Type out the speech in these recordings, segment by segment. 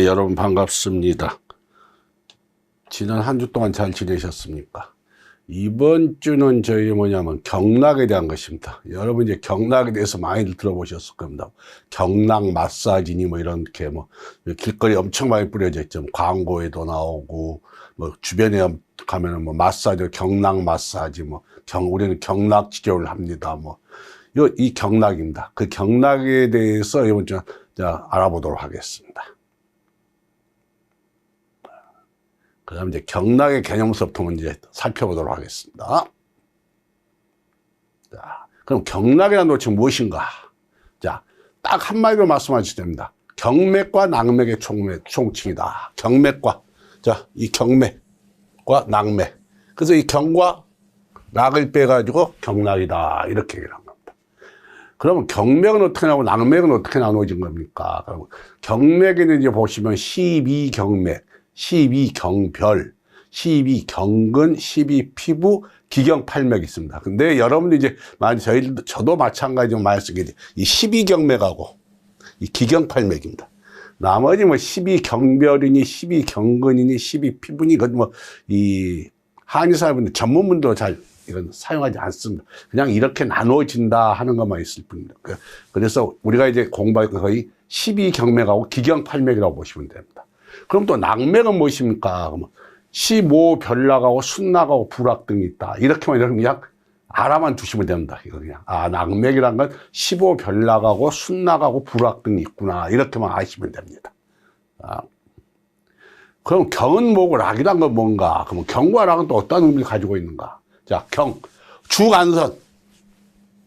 네, 여러분 반갑습니다. 지난 한 주 동안 잘 지내셨습니까? 이번 주는 저희 뭐냐면 경락에 대한 것입니다. 여러분 이제 경락에 대해서 많이들 들어보셨을 겁니다. 경락 마사지니 뭐 이렇게 뭐 길거리 엄청 많이 뿌려져 있죠. 광고에도 나오고 뭐 주변에 가면은 뭐 마사지, 경락 마사지 뭐 우리는 경락 치료를 합니다. 뭐 이 경락입니다. 그 경락에 대해서 이번 주 알아보도록 하겠습니다. 그 다음에 이제 경락의 개념서부터 이제 살펴보도록 하겠습니다. 자, 그럼 경락이라는 도대체 무엇인가? 자, 딱 한마디로 말씀하셔도 됩니다. 경맥과 낙맥의 총칭이다. 경맥과, 자, 이 경맥과 낙맥. 그래서 이 경과 낙을 빼가지고 경락이다. 이렇게 얘기를 한 겁니다. 그러면 경맥은 어떻게 나오고 낙맥은 어떻게 나눠진 겁니까? 그러면 경맥에는 이제 보시면 12경맥, 12경별, 12경근, 12피부, 기경팔맥이 있습니다. 근데 여러분들 이제 저도 마찬가지로 많이 쓰게 돼. 이 12경맥하고 이 기경팔맥입니다. 나머지 뭐 12경별이니, 12경근이니, 12피부니, 이건 뭐 이 한의사분들 전문문도 잘 이건 사용하지 않습니다. 그냥 이렇게 나눠진다 하는 것만 있을 뿐입니다. 그래서 우리가 이제 공부할 거 거의 12경맥하고 기경팔맥이라고 보시면 됩니다. 그럼 또 낙맥은 무엇입니까? 15별락하고 순낙하고 부락 등이 있다. 이렇게만 그냥 알아만 두시면 됩니다. 이거 그냥 낙맥이란 건 15별락하고 순낙하고 부락 등이 있구나. 이렇게만 아시면 됩니다. 그럼 경은 뭐고 락이란 건 뭔가? 그럼 경과 락은 또 어떤 의미를 가지고 있는가? 자, 주간선.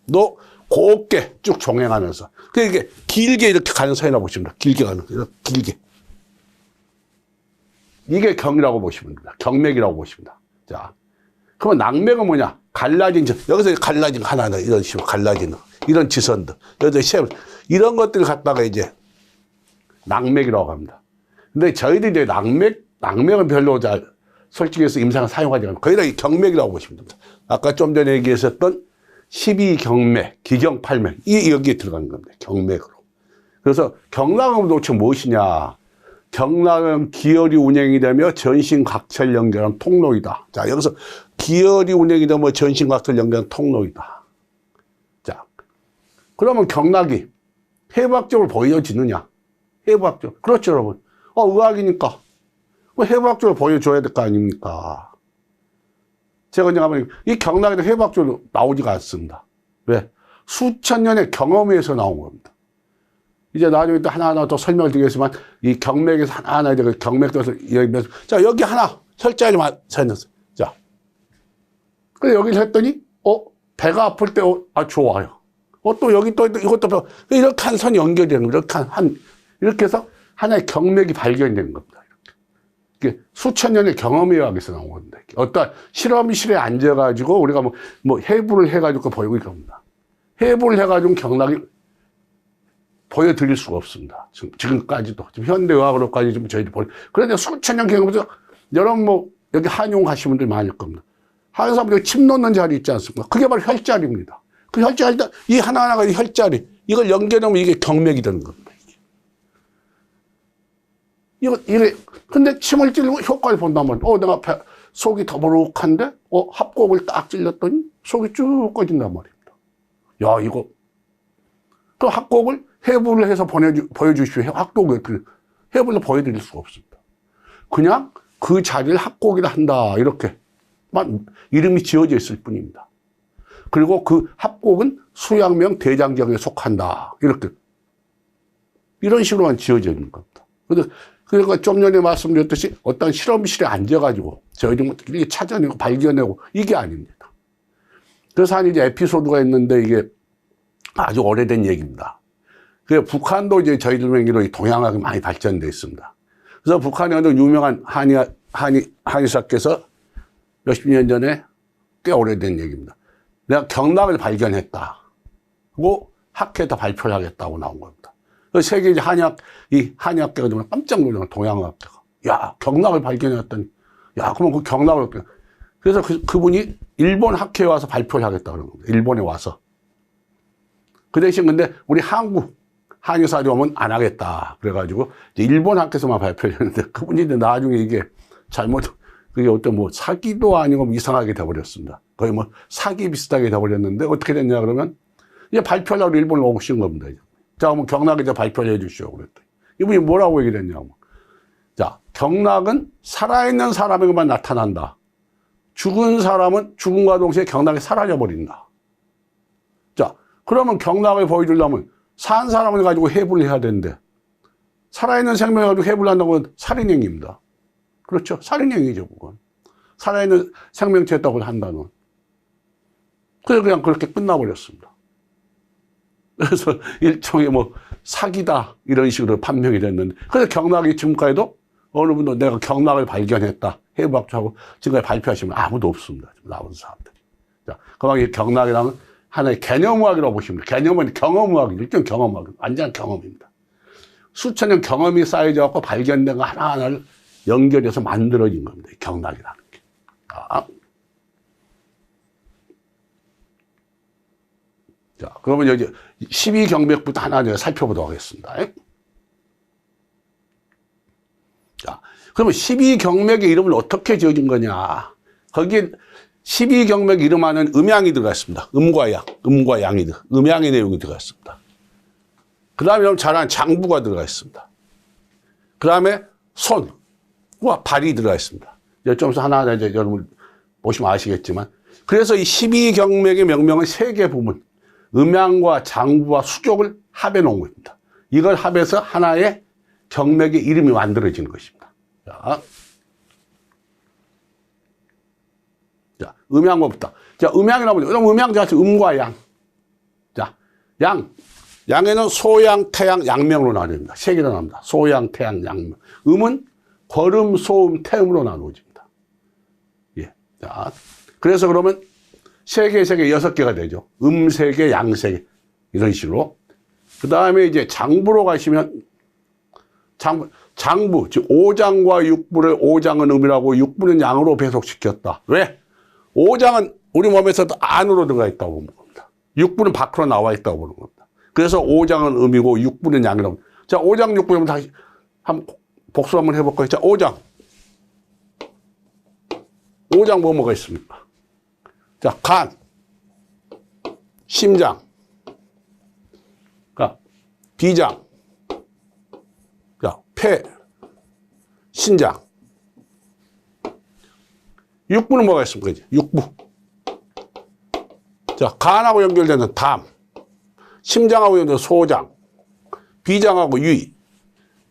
너 곱게 쭉 종행하면서. 이게 길게 이렇게 가는 선이라고 보시면 됩니다. 길게 가는, 이렇게 길게. 이게 경이라고 보시면 됩니다. 경맥이라고 보십니다. 자, 그러면 낙맥은 뭐냐? 갈라진, 여기서 갈라진 하나, 이런 식으로 갈라진, 이런 지선들, 여기서 이런 것들을 갖다가 이제 낙맥이라고 합니다. 근데 저희들이 이제 낙맥은 별로 솔직히 해서 임상을 사용하지 않고 거의 다 이 경맥이라고 보시면 됩니다. 아까 좀 전에 얘기했었던 12경맥, 기경팔맥, 여기에 들어가는 겁니다. 경맥으로. 그래서 경락은 도대체 무엇이냐? 경락은 기혈이 운행이 되며 전신각철 연결한 통로이다. 자, 여기서 기혈이 운행이 되며 전신각철 연결한 통로이다. 자, 그러면 경락이 해부학적으로 보여지느냐? 해부학적. 그렇죠, 여러분. 의학이니까. 해부학적으로 보여줘야 될 거 아닙니까? 제가 이제 가면 이 경락이 해부학적으로 나오지가 않습니다. 왜? 수천 년의 경험에서 나온 겁니다. 이제 나중에 또 하나하나 더 설명을 드리겠지만, 이 경맥에서 하나하나 이제 경맥도 여기면서, 자, 여기 하나, 혈자리만 생겼어요. 자. 그래, 여기를 했더니, 배가 아플 때, 좋아요. 또 여기 또, 이것도, 이렇게 한 선이 연결되는 거예요. 이렇게 해서 하나의 경맥이 발견되는 겁니다. 이게 수천 년의 경험에 의해서 나온 겁니다. 어떤 실험실에 앉아가지고, 우리가 뭐 해부를 해가지고 보이고 있습니다. 해부를 해가지고 경락이 보여드릴 수가 없습니다. 지금까지도. 지금 현대의학으로까지 좀 저희들이 그런데 수천 년 경험에서, 여러분 여기 한의원 가신 분들 많을 겁니다. 한의사분들 침 놓는 자리 있지 않습니까? 그게 바로 혈자리입니다. 그 혈자리, 이 하나하나가 이 혈자리, 이걸 연결하면 이게 경맥이 되는 겁니다. 근데 침을 찔리고 효과를 본다면, 내가 속이 더부룩한데, 합곡을 딱 찔렸더니 속이 쭉 꺼진단 말입니다. 야, 이거. 그 합곡을 해부를 해서 보여주십시오. 합곡을 해부를 보여드릴 수가 없습니다. 그냥 그 자리를 합곡이라 한다. 이렇게만 이름이 지어져 있을 뿐입니다. 그리고 그 합곡은 수양명 대장경에 속한다. 이런 식으로만 지어져 있는 겁니다. 그러니까 좀 전에 말씀드렸듯이 어떤 실험실에 앉아가지고 저희들이 찾아내고 발견하고 이게 아닙니다. 그래서 한 이제 에피소드가 있는데 이게 아주 오래된 얘기입니다. 북한도 이제 저희들 명의로 동양학이 많이 발전되어 있습니다. 그래서 북한에 어느 유명한 한의사께서 몇십 년 전에 꽤 오래된 얘기입니다. 내가 경락을 발견했다. 하고 학회에다 발표를 하겠다고 나온 겁니다. 세계 한의학계가 정말 깜짝 놀라요. 동양학계가. 야, 경락을 발견했더니, 야, 그러면 그 경락을 어떻게. 그래서 그분이 일본 학회에 와서 발표를 하겠다 그런 겁니다. 일본에 와서. 그 대신 근데 우리 한의사리 오면 안 하겠다. 그래가지고 이제 일본 학교에서만 발표를 했는데 그분이 이제 나중에 이게 잘못, 그게 어떤 뭐 사기도 아니고 뭐 이상하게 돼버렸습니다. 거의 뭐 사기 비슷하게 돼버렸는데 어떻게 됐냐 그러면 이제 발표하려고 일본을 오신 겁니다. 자, 그러면 경락에 이제 발표를 해주시오. 그랬더니 이분이 뭐라고 얘기를 했냐고. 자, 경락은 살아있는 사람에게만 나타난다. 죽은 사람은 죽음과 동시에 경락이 사라져버린다. 자, 그러면 경락을 보여주려면 산 사람을 가지고 해부를 해야 되는데 살아있는 생명을 가지고 해부를 한다고 하면 살인행위입니다. 그렇죠? 살인행위죠, 그건. 살아있는 생명체였다고 한다는. 그래서 그냥 그렇게 끝나버렸습니다. 그래서 일종의 뭐 사기다 이런 식으로 판명이 됐는데 그래서 경락이 지금까지도 어느 분도 내가 경락을 발견했다 해부학자하고 지금까지 발표하시면 아무도 없습니다. 나온 사람들이. 자, 그만 이 경락이라는 하나의 개념의학이라고 보시면 돼요. 개념은 경험의학이죠. 일종 경험의학. 완전한 경험입니다. 수천 년 경험이 쌓여져서 발견된 거 하나하나를 연결해서 만들어진 겁니다. 경락이라는 게. 자, 그러면 여기 12경맥부터 하나 살펴보도록 하겠습니다. 자, 그러면 12경맥의 이름을 어떻게 지어진 거냐. 거기에 12경맥 이름 안에는 음양이 들어가 있습니다. 음과 양, 음과 양이 음양의 내용이 들어가 있습니다. 그 다음에 여러분 잘 아는 장부가 들어가 있습니다. 그 다음에 손과 발이 들어가 있습니다. 좀 하나하나 이제 여러분 보시면 아시겠지만. 그래서 이 12경맥의 명명은 세 개 부분. 음양과 장부와 수족을 합해 놓은 겁니다. 이걸 합해서 하나의 경맥의 이름이 만들어지는 것입니다. 자, 음양부터. 자, 음양이라고 하죠. 음양 자체 음과 양. 자, 양에는 소양, 태양, 양명으로 나뉩니다. 세 개로 나옵니다. 소양, 태양, 양명. 음은 거름, 소음, 태음으로 나누어집니다. 예. 자, 그래서 그러면 세 개, 여섯 개가 되죠. 세 개, 양 세 개. 이런 식으로. 그 다음에 이제 장부로 가시면, 장부, 즉, 오장과 육부를 오장은 음이라고 육부는 양으로 배속시켰다. 왜? 오장은 우리 몸에서도 안으로 들어가 있다고 보는 겁니다. 육부는 밖으로 나와 있다고 보는 겁니다. 그래서 오장은 음이고 육부는 양이라고. 자, 오장, 육부 한번 다시, 복수 한번 해볼까요? 자, 오장. 오장 뭐가 있습니까? 자, 간, 심장, 비장, 자, 폐, 신장. 육부는 뭐가 있습니까? 이제? 육부. 자, 간하고 연결되는 담, 심장하고 연결되는 소장, 비장하고 위,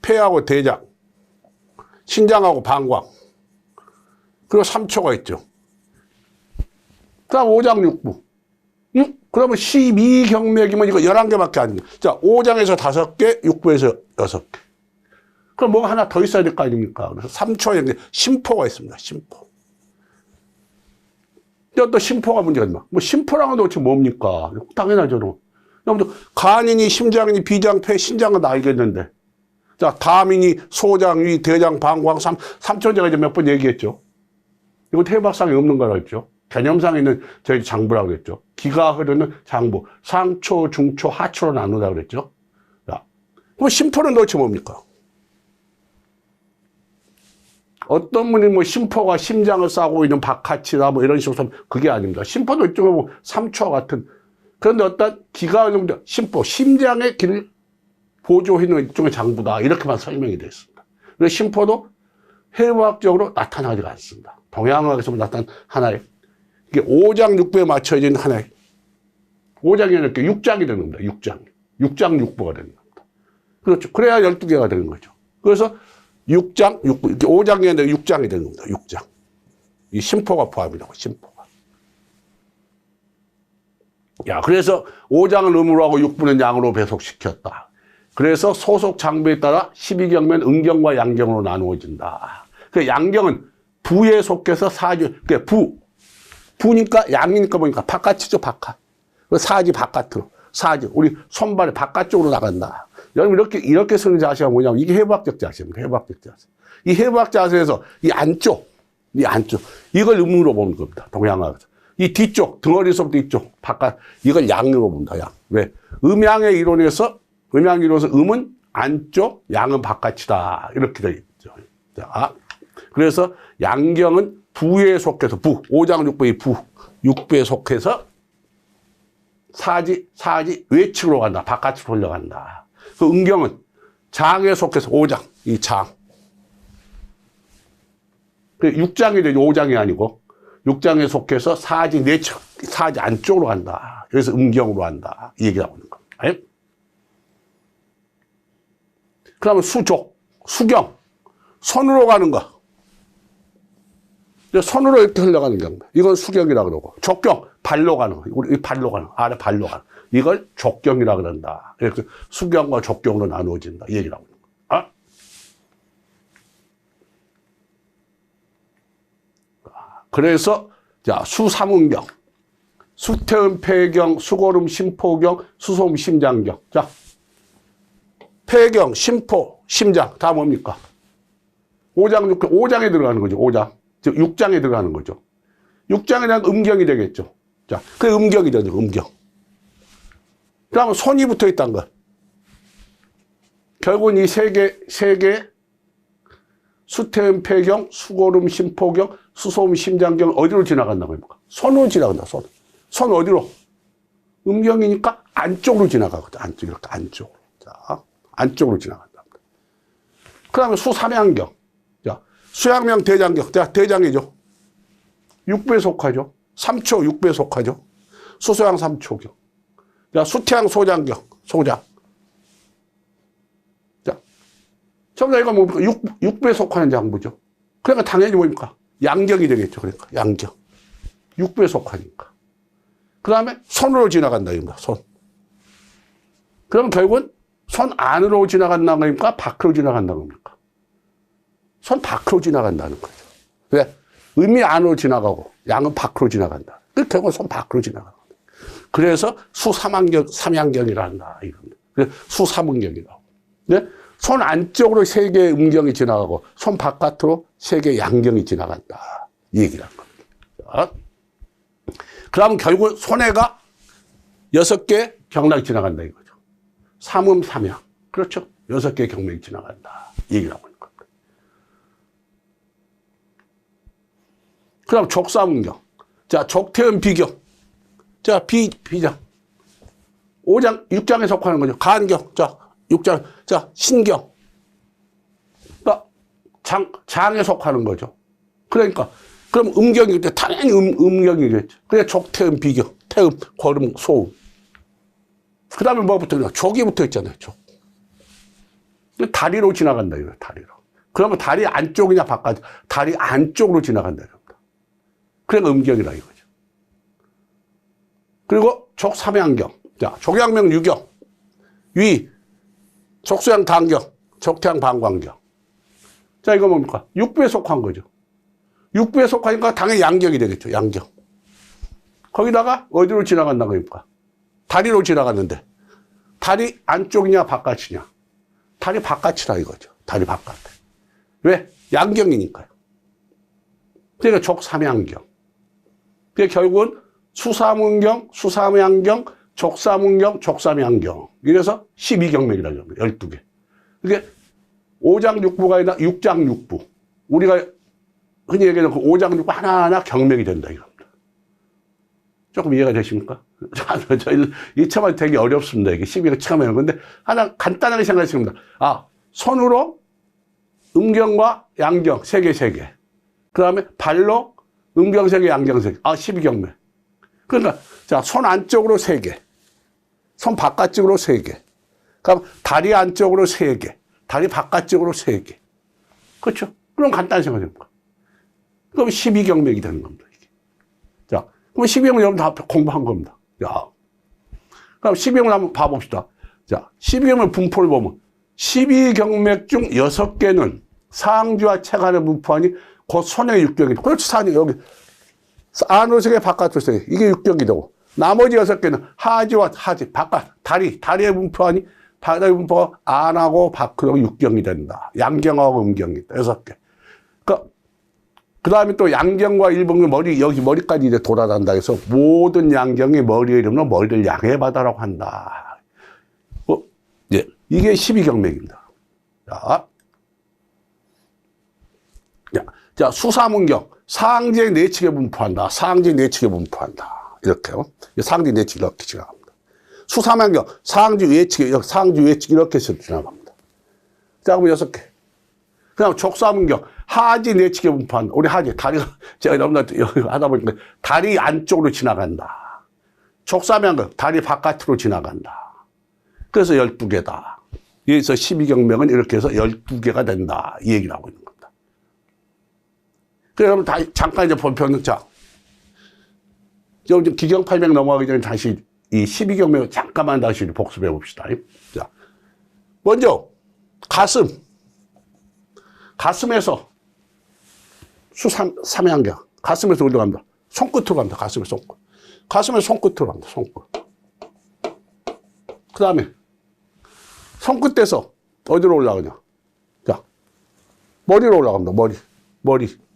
폐하고 대장, 신장하고 방광, 그리고 3초가 있죠. 그 다음 오장육부. 그러면 12경맥이면 이거 11개밖에 안 돼. 자, 5장에서 5개, 6부에서 6개. 그럼 뭐가 하나 더 있어야 될 거 아닙니까? 그래서 3초에 심포가 있습니다. 심포. 또 심포가 문제가 있나? 뭐 심포랑은 도대체 뭡니까? 당연하죠. 여러분들 간이니 심장이니 비장, 폐, 신장은 다 알겠는데. 자, 담이니 소장, 위, 대장, 방광, 3초 제가 이제 몇 번 얘기했죠. 이거 해부학상에 없는 걸 알죠. 개념상에 있는 저희 장부라고 그랬죠. 기가 흐르는 장부. 상초, 중초, 하초로 나누다 그랬죠. 자, 그럼 심포는 도대체 뭡니까? 어떤 분이 뭐 심포가 심장을 싸고 있는 박하치다 뭐 이런 식으로 하면 그게 아닙니다. 심포도 일종의 뭐 3초 같은. 그런데 어떤 기가 흐르는 심포, 심장의 길을 보조해 있는 일종의 장부다. 이렇게만 설명이 되어 있습니다. 그래서 심포도 해부학적으로 나타나지 않습니다. 동양학에서 나타난 하나의 이게 5장 6부에 맞춰진 하나의 5장이 이렇게 6장이 되는 겁니다. 6장 6부가 되는 겁니다. 그렇죠. 그래야 12개가 되는 거죠. 그래서 6장 6부 이렇게 5장이 아니라 6장이 되는 겁니다. 6장. 이 심포가 포함이라고 심포가. 야, 그래서 5장은 음으로 하고 6부는 양으로 배속시켰다. 그래서 소속 장부에 따라 12경면 음경과 양경으로 나누어진다. 그 양경은 부에 속해서 사지, 그게 부니까 양이니까 보니까 바깥이죠, 바깥. 사지 바깥으로. 사지, 우리 손발이 바깥쪽으로 나간다. 여러분, 이렇게 쓰는 자세가 뭐냐면, 이게 해부학적 자세입니다. 해부학적 자세. 이 해부학 자세에서 이 안쪽, 이걸 음으로 보는 겁니다. 동양학에서. 이 뒤쪽, 덩어리서부터 이쪽, 바깥, 이걸 양으로 본다, 양. 왜? 음양의 이론에서 음양기로서 음은 안쪽, 양은 바깥이다. 이렇게 되어 있죠. 자, 그래서 양경은 부에 속해서 오장육부의 육부에 속해서 사지 외측으로 간다. 바깥으로 돌려간다. 그 음경은 장에 속해서 오장, 이 장. 육장이 되죠. 오장이 아니고. 육장에 속해서 사지 내측, 사지 안쪽으로 간다. 그래서 음경으로 간다. 이 얘기를 하고 있는 겁니다. 그 다음에 수경. 손으로 가는 거. 손으로 이렇게 흘러가는 경우. 이건 수경이라고 그러고. 족경, 발로 가는 거. 우리 발로 가는 거. 아래 발로 가는 거. 이걸 족경이라고 그런다. 이렇게 수경과 족경으로 나누어진다. 이 얘기를 하고 있는 거야. 그래서, 자, 수삼운경. 수태음 폐경, 수고름 심포경, 수소음 심장경. 자, 폐경, 심포, 심장. 다 뭡니까? 오장에 들어가는 거죠. 오장. 즉, 육장에 들어가는 거죠. 육장에 대한 음경이 되겠죠. 자, 그 음경이 되죠. 음경. 그 다음에 손이 붙어 있다는 것. 결국은 이 세 개, 수태음 폐경, 수고름 심포경, 수소음 심장경 어디로 지나간다고 합니까? 손으로 지나간다. 손 어디로? 음경이니까 안쪽으로 지나가거든. 안쪽, 이렇게 안쪽으로. 자, 안쪽으로 지나간다. 그 다음에 수삼양경. 자, 수양명 대장경. 자, 대장이죠. 육부에 속하죠. 삼초 육부에 속하죠. 수소양 삼초경. 자, 수태양 소장경. 소장. 자, 전부 다 이거 뭡니까? 육부에 속하는 장부죠. 그러니까 당연히 뭡니까? 양경이 되겠죠. 그러니까 양경. 육부에 속하니까. 그 다음에 손으로 지나간다. 이겁니다. 손. 그럼 결국은 손 안으로 지나간다는 겁니까? 밖으로 지나간다는 겁니까? 손 밖으로 지나간다는 거죠. 왜? 음이 안으로 지나가고 양은 밖으로 지나간다. 그 결국은 손 밖으로 지나간다. 그래서 삼양경이라 한다. 이겁니다. 수삼음경이라고. 네? 손 안쪽으로 세 개의 음경이 지나가고 손 바깥으로 세 개의 양경이 지나간다. 이 얘기라는 겁니다. 그러면 결국 손해가 6개 경락이 지나간다 이거죠. 삼음, 삼양. 그렇죠. 6개의 경맥이 지나간다. 이 얘기를 하고 있는 겁니다. 그 다음 족삼음경. 자, 족태음 비경. 자, 비장. 5장, 6장에 속하는 거죠. 간경. 자, 6장. 자, 신경. 그러니까 장에 속하는 거죠. 그러니까, 그럼 음경일 때 당연히 음경이겠죠. 그래, 족태음 비경. 태음, 고름, 소음. 그 다음에 뭐 붙어 있나? 족이 붙어 있잖아요, 족. 다리로 지나간다, 이거, 다리로. 그러면 다리 안쪽이냐, 바깥, 다리 안쪽으로 지나간다, 이겁니다. 그러니까 음경이라 이거죠. 그리고 족삼양경. 자, 족양명 유경. 위. 족수양 단경. 족태양 방광경. 자, 이거 뭡니까? 육부에 속한 거죠. 육부에 속하니까 당연히 양경이 되겠죠, 양경. 거기다가 어디로 지나간다는 겁니까? 다리로 지나갔는데, 다리 안쪽이냐, 바깥이냐? 다리 바깥이라 이거죠. 다리 바깥. 왜? 양경이니까요. 그러니까 족삼양경. 그러니까 결국은 수삼운경, 수삼양경, 족삼운경, 족삼양경. 이래서 12경맥이라고 합니다. 12개. 그게 5장 6부가 아니라 6장 6부. 우리가 흔히 얘기하는 그 5장 6부 하나하나 경맥이 된다 이겁니다. 조금 이해가 되십니까? 저희 이 처음에 되게 어렵습니다. 이게 12가 처음에 하는 건데 하나 간단하게 생각했습니다. 아, 손으로 음경과 양경 3개. 그 다음에 발로 음경 3개, 양경 3개. 아, 12경맥. 그러니까, 자, 손 안쪽으로 3개. 손 바깥쪽으로 3개. 그럼 다리 안쪽으로 3개. 다리 바깥쪽으로 3개. 그렇죠? 그럼 간단히 생각해볼까? 그럼 12경맥이 되는 겁니다. 이게. 자, 그럼 12경맥 여러분 다 공부한 겁니다. 야. 그럼 12경맥 한번 봐봅시다. 자, 12경맥 분포를 보면 12경맥 중 6개는 상주와 체간의 분포하니 곧 손의 육경이다. 그렇지, 사니 여기. 안으로 3개, 바깥으로 3개. 이게 육경이 되고. 나머지 6개는 하지와 하지, 바깥, 다리에 분포하니 바닥에 분포가 안하고 밖으로 육경이 된다. 양경하고 음경이 있다. 6개. 그 다음에 또 양경과 일본경 여기 머리까지 이제 돌아간다 해서 모든 양경이 머리에 이르면 머리를 양해받아라고 한다. 이제 이게 12경맥입니다. 자, 수사문경. 상제 내측에 분포한다. 상제 내측에 분포한다. 이렇게요. 상제 내측 이렇게 지나갑니다. 수사문경. 상주 외측에, 상주 외측 이렇게 해서 지나갑니다. 자, 그럼 6개. 그다음 족사문경. 하지 내측에 분포한다. 우리 하지. 다리가, 제가 여러분들 하다 보니까 다리 안쪽으로 지나간다. 족사문경. 다리 바깥으로 지나간다. 그래서 12개다. 여기서 12경맥은 이렇게 해서 12개가 된다. 이 얘기를 하고 있는 겁니다. 그래서 여러분 잠깐 이제 본편은 자, 좀 기경팔맥 넘어가기 전에 다시 이 12경맥을 잠깐만 다시 복습해 봅시다. 자, 먼저 가슴. 가슴에서 수삼양경. 가슴에서 올라갑니다. 손끝으로 갑니다. 가슴에 손끝. 가슴에 손끝으로 갑니다. 손끝. 그 다음에 손끝에서 어디로 올라가냐. 자, 머리로 올라갑니다. 머리.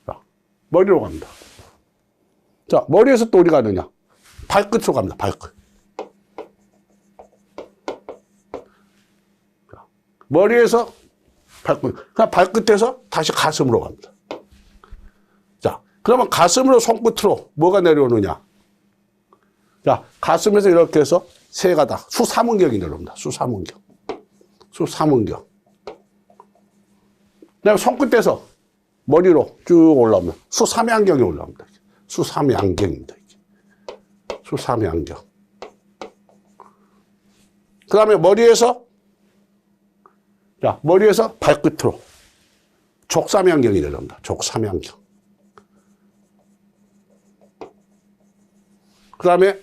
자, 머리로 갑니다. 자, 머리에서 또 어디 가느냐. 발끝으로 갑니다. 발끝. 자, 머리에서 발끝. 그냥 발끝에서 다시 가슴으로 갑니다. 자, 그러면 가슴으로 손끝으로 뭐가 내려오느냐. 자, 가슴에서 이렇게 해서 세 가닥. 수사문경이 내려옵니다. 수사문경. 그다음에 손끝에서 머리로 쭉 올라오면 수삼양경이 올라옵니다. 수삼양경입니다. 수삼양경. 그 다음에 머리에서 발끝으로 족삼양경이 내려옵니다. 족삼양경. 그 다음에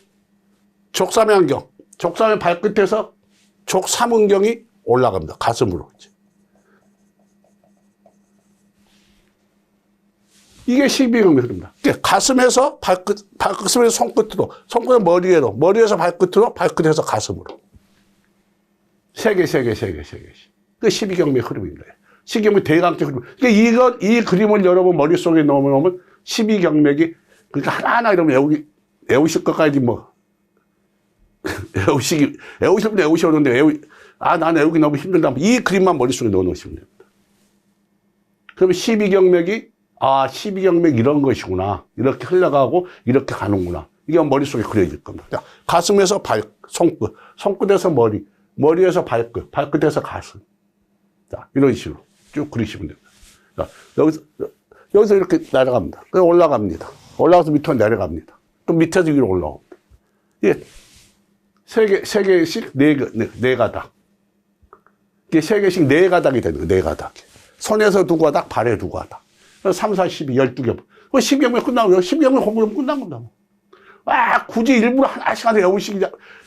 족삼양경. 족삼의 발끝에서 족삼은경이 올라갑니다. 가슴으로. 이게 12경맥입니다. 가슴에서 발끝에서 손끝으로, 손끝에서 머리에서 발끝으로, 발끝에서 가슴으로. 세 개씩. 그 12경맥 흐름입니다. 12경맥 대강적 흐름. 그러니까 이 그림을 여러분 머릿속에 넣으면 12경맥이, 그러니까 하나하나 이러면 외우실 것까지 뭐, 외우시는데, 난 외우기 너무 힘들다. 이 그림만 머릿속에 넣어 놓으시면 됩니다. 그러면 12경맥이 12경맥 이런 것이구나. 이렇게 흘러가고 이렇게 가는구나. 이게 머릿속에 그려질 겁니다. 자, 가슴에서 손끝, 손끝에서 머리에서 발끝, 발끝에서 가슴. 자, 이런 식으로 쭉 그리시면 됩니다. 자, 여기서 이렇게 내려갑니다. 그래서 올라갑니다. 올라가서 밑으로 내려갑니다. 또 밑에서 위로 올라옵니다. 예. 세 개씩 네 가닥. 이게 3개씩 4가닥이 되는 거예요. 4가닥. 손에서 2가닥, 발에 2가닥. 3, 4, 12, 12개. 12경맥 끝나고, 12경맥 공부하면 끝난 겁니다. 굳이 일부러 하나씩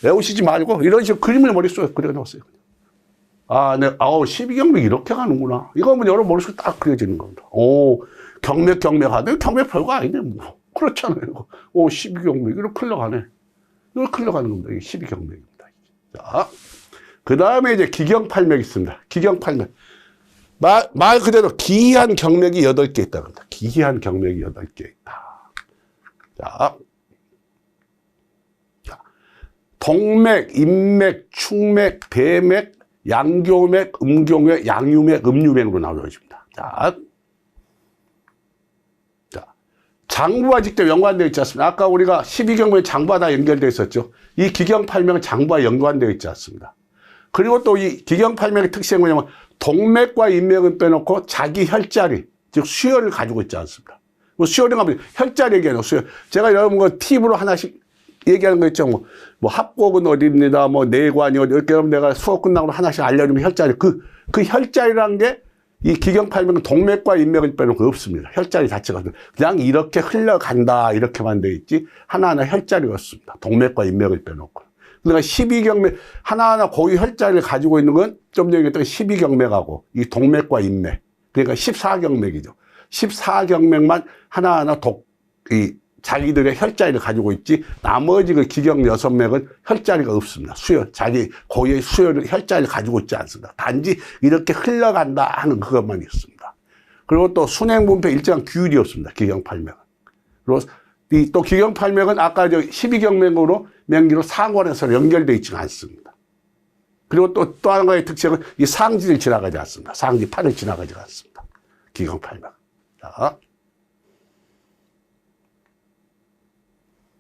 외우시지 말고, 이런 식으로 그림을 머릿속에 그려놓았어요. 12경맥 이렇게 가는구나. 이거 뭐 여러분 머릿속에 딱 그려지는 겁니다. 경맥 하네? 경맥 별거 아니네, 뭐. 그렇잖아요. 12경맥, 이렇게 흘러가네. 이렇게 흘러가는 겁니다. 이게 12경맥입니다. 자, 그 다음에 이제 기경팔맥이 있습니다. 기경팔맥. 말 그대로 기이한 경맥이 8개 있다고 합니다. 기이한 경맥이 8개 있다. 자, 동맥, 인맥, 충맥, 대맥, 양교맥, 음교맥, 양유맥, 음유맥으로 나누어집니다. 자, 장부와 직접 연관되어 있지 않습니까? 아까 우리가 12경맥 장부와 다 연결되어 있었죠. 이 기경팔맥은 장부와 연관되어 있지 않습니다. 그리고 또 이 기경팔맥의 특징은 뭐냐면 동맥과 인맥은 빼놓고 자기 혈자리, 즉 수혈을 가지고 있지 않습니다. 뭐 수혈은 하면 혈자리 얘기하는 수혈. 제가 여러분과 팁으로 하나씩 얘기하는 거 있죠. 뭐 합곡은 어디입니다. 뭐 내관이 어디. 이렇게 하면 내가 수업 끝나고 하나씩 알려주면 혈자리. 그 혈자리라는 게 이 기경팔맥은 동맥과 인맥을 빼놓고 없습니다. 혈자리 자체가. 그냥 이렇게 흘러간다. 이렇게만 돼 있지. 하나하나 혈자리가 없습니다. 동맥과 인맥을 빼놓고. 그러니까 12경맥, 하나하나 고유 혈자리를 가지고 있는 건 좀 전에 얘기했던 12경맥하고 이 동맥과 인맥. 그러니까 14경맥이죠. 14경맥만 하나하나 자기들의 혈자리를 가지고 있지, 나머지 그 기경 6맥은 혈자리가 없습니다. 자기 고유의 혈자리를 가지고 있지 않습니다. 단지 이렇게 흘러간다 하는 그것만 있습니다. 그리고 또 순행분폐 일정한 규율이 없습니다. 기경팔맥은. 그리고 또 기경팔맥은 아까 저 12경맥으로 명기로 상관에서 연결되어 있지는 않습니다. 그리고 또 한 가지 특징은 이 상지를 지나가지 않습니다. 상지 팔을 지나가지 않습니다. 기경팔맥.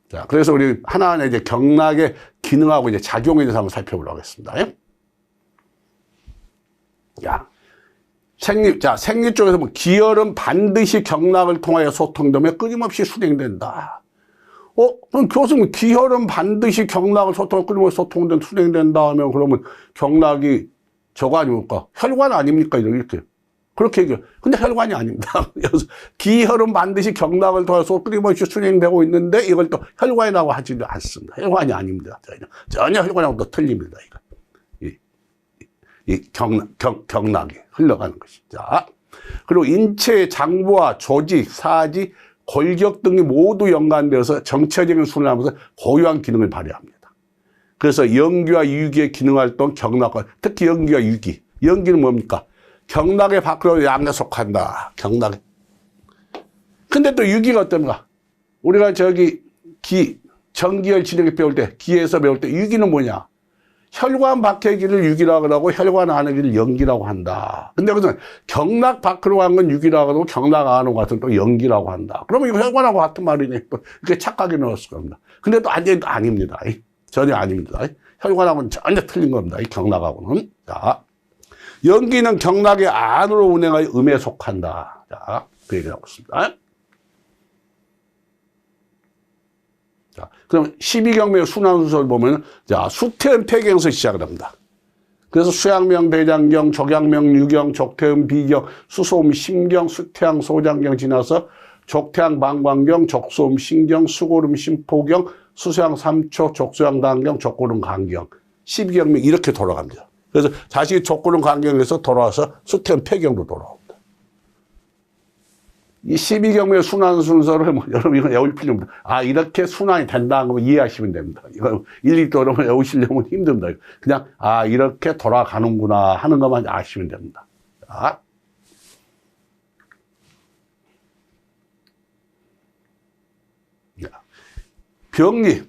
자, 그래서 우리 하나하나 이제 경락의 기능하고 이제 작용에 대해서 한번 살펴보도록 하겠습니다. 야, 생리 쪽에서 뭐 기혈은 반드시 경락을 통하여 소통되며 끊임없이 순행된다. 그럼 교수님, 기혈은 반드시 경락을 끊임없이 순행된다 하면 그러면 경락이 저거 아닙니까? 혈관 아닙니까? 이렇게. 그렇게 얘기해요. 근데 혈관이 아닙니다. 그래서 기혈은 반드시 경락을 통해서 끊임없이 순행되고 있는데 이걸 또 혈관이라고 하지도 않습니다. 혈관이 아닙니다. 전혀 혈관하고 또 틀립니다. 이 경락이 흘러가는 것이죠. 그리고 인체의 장부와 조직, 사지, 골격 등이 모두 연관되어서 정체적인 순환을 하면서 고유한 기능을 발휘합니다. 그래서 연기와 유기의 기능활동, 경락과 특히 연기와 유기. 연기는 뭡니까? 경락의 밖으로 양에 속한다. 경락에. 근데 또 유기가 어떤가? 우리가 전기열 진행을 배울 때, 기에서 배울 때 유기는 뭐냐? 혈관 밖의 길을 유기라고 하고 혈관 안의 길을 연기라고 한다. 근데 그래서 경락 밖으로 간 건 유기라고 하고 경락 안으로 같은 또 연기라고 한다. 그러면 이거 혈관하고 같은 말이니 또 이렇게 착각이 넣었을 겁니다. 근데 또 아닙니다. 전혀 아닙니다. 혈관하고는 전혀 틀린 겁니다. 이 경락하고는. 자, 연기는 경락의 안으로 운행하여 음에 속한다. 자, 그 얘기를 하고 있습니다. 자, 그럼 12경맥 순환순서를 보면, 자, 수태음 폐경에서 시작을 합니다. 그래서 수양명, 대장경, 족양명, 유경, 족태음, 비경, 수소음, 심경, 수태양, 소장경 지나서 족태양, 방광경, 족소음, 신경, 수고름, 심포경, 수소양, 삼초, 족소양, 단경, 족고름, 간경. 12경맥 이렇게 돌아갑니다. 그래서 다시 족고름, 간경에서 돌아와서 수태음 폐경으로 돌아옵니다. 이 12경맥 순환 순서를 여러분 이거 외울 필요 없습니다. 이렇게 순환이 된다는 거 이해하시면 됩니다. 이거 일일이 또 여러분 외우시려면 힘듭니다. 그냥 이렇게 돌아가는구나 하는 것만 아시면 됩니다. 자.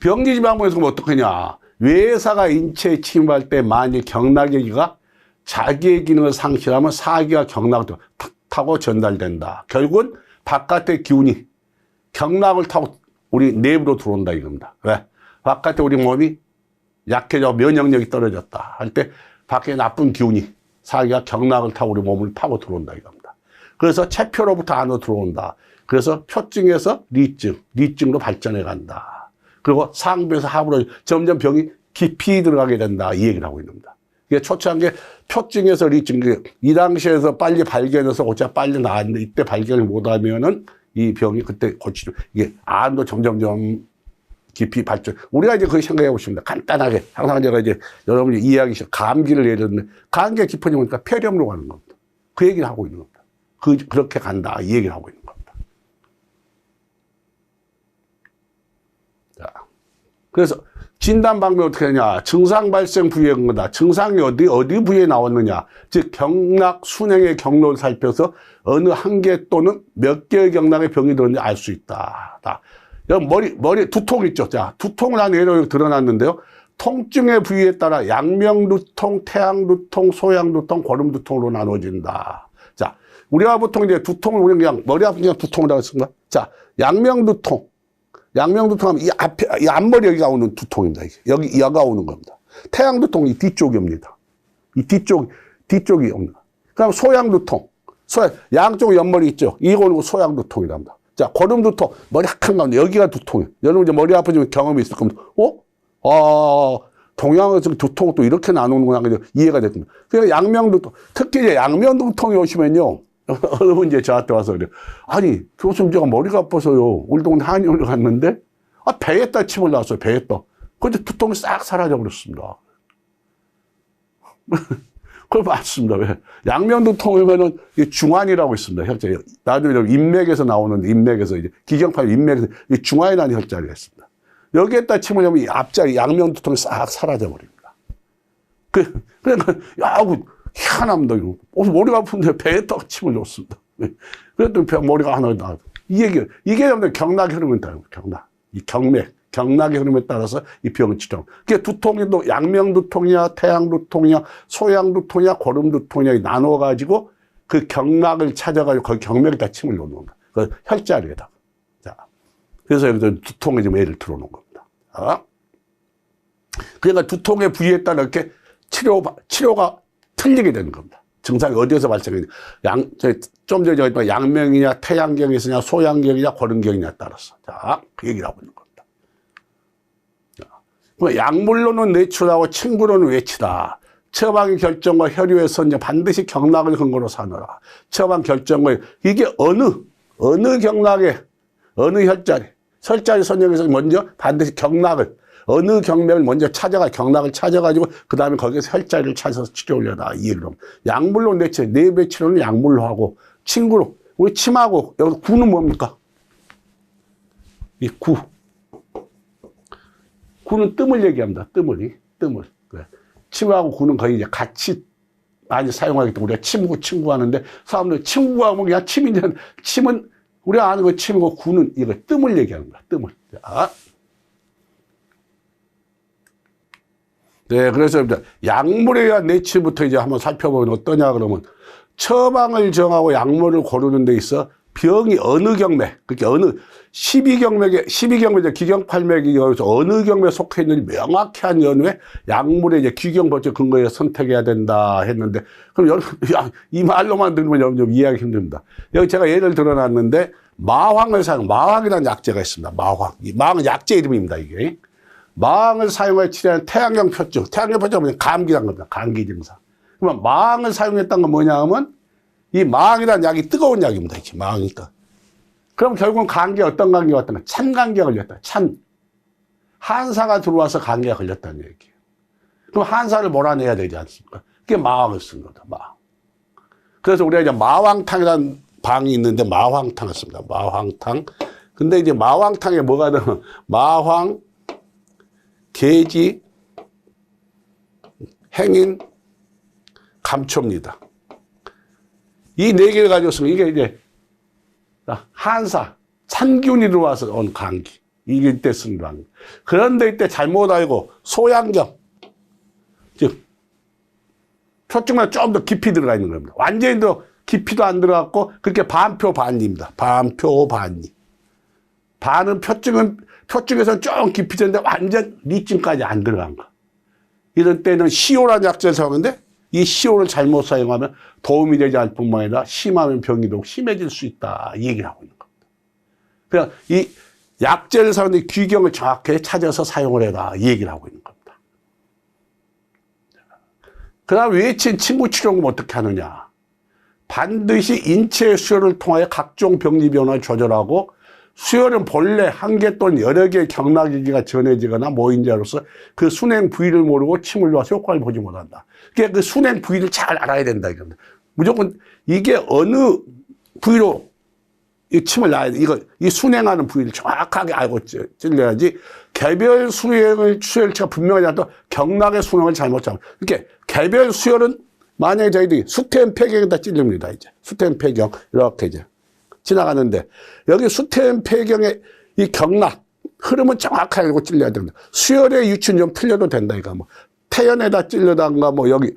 병리지방부에서 그럼 어떻게냐? 외사가 인체에 침입할 때 만일 경락기가 자기의 기능을 상실하면 사기와 경락도 타고 전달된다. 결국은 바깥의 기운이 경락을 타고 우리 내부로 들어온다 이겁니다. 왜? 바깥에 우리 몸이 약해져 면역력이 떨어졌다 할 때 밖에 나쁜 기운이 사기가 경락을 타고 우리 몸을 파고 들어온다 이겁니다. 그래서 체표로부터 안으로 들어온다. 그래서 표증에서 리증으로 발전해 간다. 그리고 상부에서 하부로 점점 병이 깊이 들어가게 된다 이 얘기를 하고 있는 겁니다. 이게 초췌한 게 표증에서 리증, 이 당시에서 빨리 발견해서 고쳐 빨리 나았는데 이때 발견을 못하면은 이 병이 그때 고치죠. 이게 안도 점점 깊이 발전. 우리가 이제 그렇게 생각해 보십니다. 간단하게 항상 제가 이제 여러분이 이해하기 싫어 감기를 예를 들면 감기가 깊어지니까 폐렴으로 가는 겁니다. 그 얘기를 하고 있는 겁니다. 그렇게 간다 이 얘기를 하고 있는 겁니다. 자, 그래서 진단 방법이 어떻게 하냐? 증상 발생 부위의 근거다. 증상이 어디 부위에 나왔느냐? 즉 경락 순행의 경로를 살펴서 어느 한 개 또는 몇 개의 경락의 병이 들었는지 알 수 있다. 여기 머리 두통 있죠? 자, 두통을 한 예로 드러났는데요. 통증의 부위에 따라 양명두통, 태양두통, 소양두통, 고름두통으로 나눠진다. 자, 우리가 보통 이제 두통을 우리는 그냥 머리 아픈 그냥 두통이라고 했습니다. 자, 양명두통 하면 이 앞머리 여기가 오는 두통입니다. 여기가 오는 겁니다. 태양두통 이 뒤쪽입니다. 이 뒤쪽이 옵니다. 그다음 소양두통. 양쪽 옆머리 있죠? 이거 오는 거 소양두통이랍니다. 자, 고름두통. 머리 한 가운데 여기가 두통이에요. 여러분 이제 머리 아프지만 경험이 있을 겁니다. 동양에서 두통을 또 이렇게 나누는구나. 이해가 됐습니다. 그러니까 양명두통. 특히 이제 양명두통이 오시면요. 여러분 이제 저한테 와서 그래요. 아니, 교수님 제가 머리가 아파서요. 우리 동네 한의원에 갔는데, 배에다 침을 놨어요. 배에다. 근데 두통이 싹 사라져 버렸습니다. 그걸 맞습니다. 왜? 양면두통이면은 중환이라고 있습니다. 혈자. 나중에 인맥에서 나오는데, 인맥에서 이제 기경판 인맥에서 중환이라는 혈자리가 있습니다. 여기에다 침을 넣으면 이 앞자리 양면두통이 싹 사라져 버립니다. 그러니까, 희한합니다. 이거. 머리가 아픈데 배에다 침을 넣습니다. 그래도 머리가 하나 나와요. 이 얘기예요. 이게 여러분들 경락의 흐름을 따르는 경락. 이 경락의 흐름에 따라서 이 병을 치료하는. 그게 두통이 또 양명두통이야, 태양두통이야, 소양두통이야, 고름두통이야 나눠가지고 그 경락을 찾아가지고 거기 경맥에다 침을 놓는 겁니다. 그 혈자리에다가. 자, 그래서 여기서 두통에 좀 애를 들어놓은 겁니다. 자. 그러니까 두통의 부위에 따라 이렇게 치료가 틀리게 되는 겁니다. 증상이 어디에서 발생하냐. 좀 전에 양명이냐, 태양경이 있으냐, 소양경이냐, 고름경이냐에 따라서. 자, 그 얘기를 하고 있는 겁니다. 자, 약물로는 내추라고 친구로는 외치다. 처방의 결정과 혈유의 선정 반드시 경락을 근거로 삼으라. 처방 결정과 이게 어느 경락에 어느 혈자리 선정에서 먼저 반드시 경락을 어느 경맥을 먼저 경락을 찾아가지고 그 다음에 거기서 혈자리를 찾아서 치료하려다 이 얘기로. 약물로 내치 내배 치료는 약물로 하고 친구로 우리 침하고 여기 구는 뭡니까? 이 구는 뜸을 얘기합니다. 뜸을. 그래. 침하고 구는 거의 이제 같이 많이 사용하기 때문에 우리가 친구 하는데 사람들 친구가 하면 그냥 침은 우리가 아는 거 침이고 구는 이거 뜸을 얘기하는 거야. 뜸을. 자. 네, 그래서 약물에 의한 내치부터 이제 한번 살펴보면 어떠냐 그러면 처방을 정하고 약물을 고르는 데 있어 병이 어느 경맥, 그러니까 어느 12경맥에 기경팔맥이 여기서 어느 경맥에 속해 있는지 명확히 한 연후에 약물의 이제 규경법적 근거에 선택해야 된다 했는데 그럼 여러분 이 말로만 들으면 여러분 좀 이해하기 힘듭니다. 여기 제가 예를 들어놨는데 마황이라는 약재가 있습니다. 이 마황은 약재 이름입니다. 이게. 마황을 사용해 치료하는 태양경표증. 태양경표증은 감기란 겁니다. 감기 증상. 그러면 마황을 사용했던 건 뭐냐 하면 이 마황이라는 약이 뜨거운 약입니다. 이렇게 마황이니까. 그럼 결국은 감기가 어떤 감기가 왔던 거야? 찬 감기가 걸렸다. 한사가 들어와서 감기가 걸렸다는 얘기예요. 그럼 한사를 몰아내야 되지 않습니까? 그게 마황을 쓴 거다. 마황. 그래서 우리가 이제 마황탕이라는 방이 있는데 마황탕을 씁니다. 마황탕. 근데 이제 마황탕에 뭐가 들어? 마황, 계지, 행인, 감초입니다. 이 네 개를 가지고 쓰면 이게 이제 한사, 찬균이 들어와서 온 감기. 이길 때 쓰는 감기. 그런데 이때 잘못 알고 소양경, 즉 표증만 좀 더 깊이 들어가 있는 겁니다. 완전히 더 깊이도 안 들어갔고 그렇게 반표 반리입니다. 반표 반리. 반은 표증에서는 좀 깊이 되는데 완전 리쯤까지 안 들어간 거. 이럴 때는 시오라는 약재를 사용하는데 이 시오를 잘못 사용하면 도움이 되지 않을 뿐만 아니라 심하면 병이 더욱 심해질 수 있다. 이 얘기를 하고 있는 겁니다. 그냥 이 약재를 사용하는데 규경을 정확하게 찾아서 사용을 해라. 이 얘기를 하고 있는 겁니다. 그 다음 외친 친구 치료는 어떻게 하느냐. 반드시 인체의 수혈을 통하여 각종 병리 변화를 조절하고 수혈은 본래 한 개 또는 여러 개의 경락기가 전해지거나 모인자로서 그 순행 부위를 모르고 침을 놓아서 효과를 보지 못한다. 그러니까 그 순행 부위를 잘 알아야 된다. 이겁니다. 무조건 이게 어느 부위로 이 침을 놔야 돼. 이 순행하는 부위를 정확하게 알고 찔러야지 개별 수혈체가 분명하지 않아도 경락의 순행을 잘못 잡아. 그러니까 개별 수혈은 만약에 저희들이 수태음 폐경에다 찔릅니다. 이제 수태음 폐경 이렇게 이제. 지나가는데 여기 수태음 폐경의 이 경락 흐름은 정확하게 알고 찔려야 됩니다. 수혈의 유추는 좀 틀려도 된다. 이거 뭐 태연에다 찔러다가 여기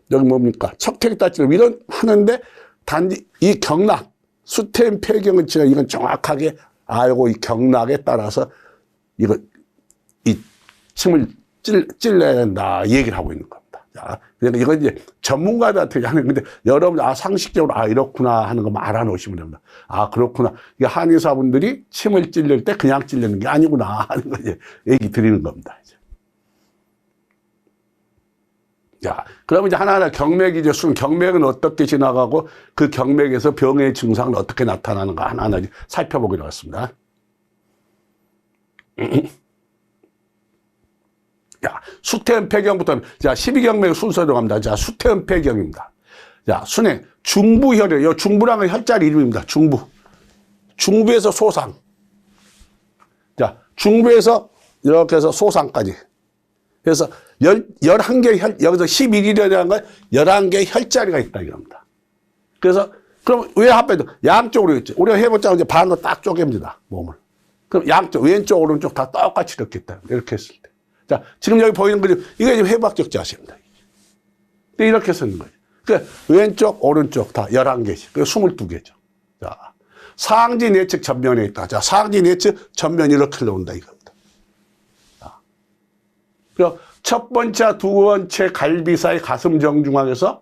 뭡니까 척택에다 찔러 이런 하는데 단지 이 경락 수태음 폐경은 지나 이건 정확하게 알고 이 경락에 따라서 이 침을 찔러야 된다. 이 얘기를 하고 있는 겁니다. 자, 그러니까 이건 이제 전문가들한테 하는 건데 여러분 상식적으로 이렇구나 하는 것만 알아놓으시면 됩니다. 그렇구나. 이게 한의사분들이 침을 찔릴 때 그냥 찔리는 게 아니구나 하는 거 이제 얘기 드리는 겁니다. 이제. 자, 그러면 이제 하나하나 경맥이죠. 경맥은 어떻게 지나가고 그 경맥에서 병의 증상은 어떻게 나타나는가 하나하나 살펴보기로 했습니다. 자, 수태음 폐경부터, 자, 12경맥 순서로 갑니다. 자, 수태음 폐경입니다. 자, 순행, 중부혈이에요. 요 중부랑은 혈자리 이름입니다. 중부에서 소상. 자, 중부에서 이렇게 해서 소상까지. 그래서 11개 여기서 11일이라는 건 11개의 혈자리가 있다, 이겁니다. 그래서 그럼 왜 합해도 양쪽으로 있지? 우리가 해보자고 이제 반으로 딱 쪼갭니다. 몸을. 그럼 양쪽, 왼쪽, 오른쪽 다 똑같이 이렇게 있다. 이렇게 했을 때. 자, 지금 여기 보이는 그림, 이게 지금 해부학적 자세입니다. 이렇게 쓰는 거예요. 그러니까 왼쪽, 오른쪽 다 11개씩. 그리고 22개죠. 자, 상지 내측 전면에 있다. 자, 상지 내측 전면 이렇게 흘러온다 이겁니다. 자, 그리고 첫 번째, 두 번째 갈비 사이 가슴 정중앙에서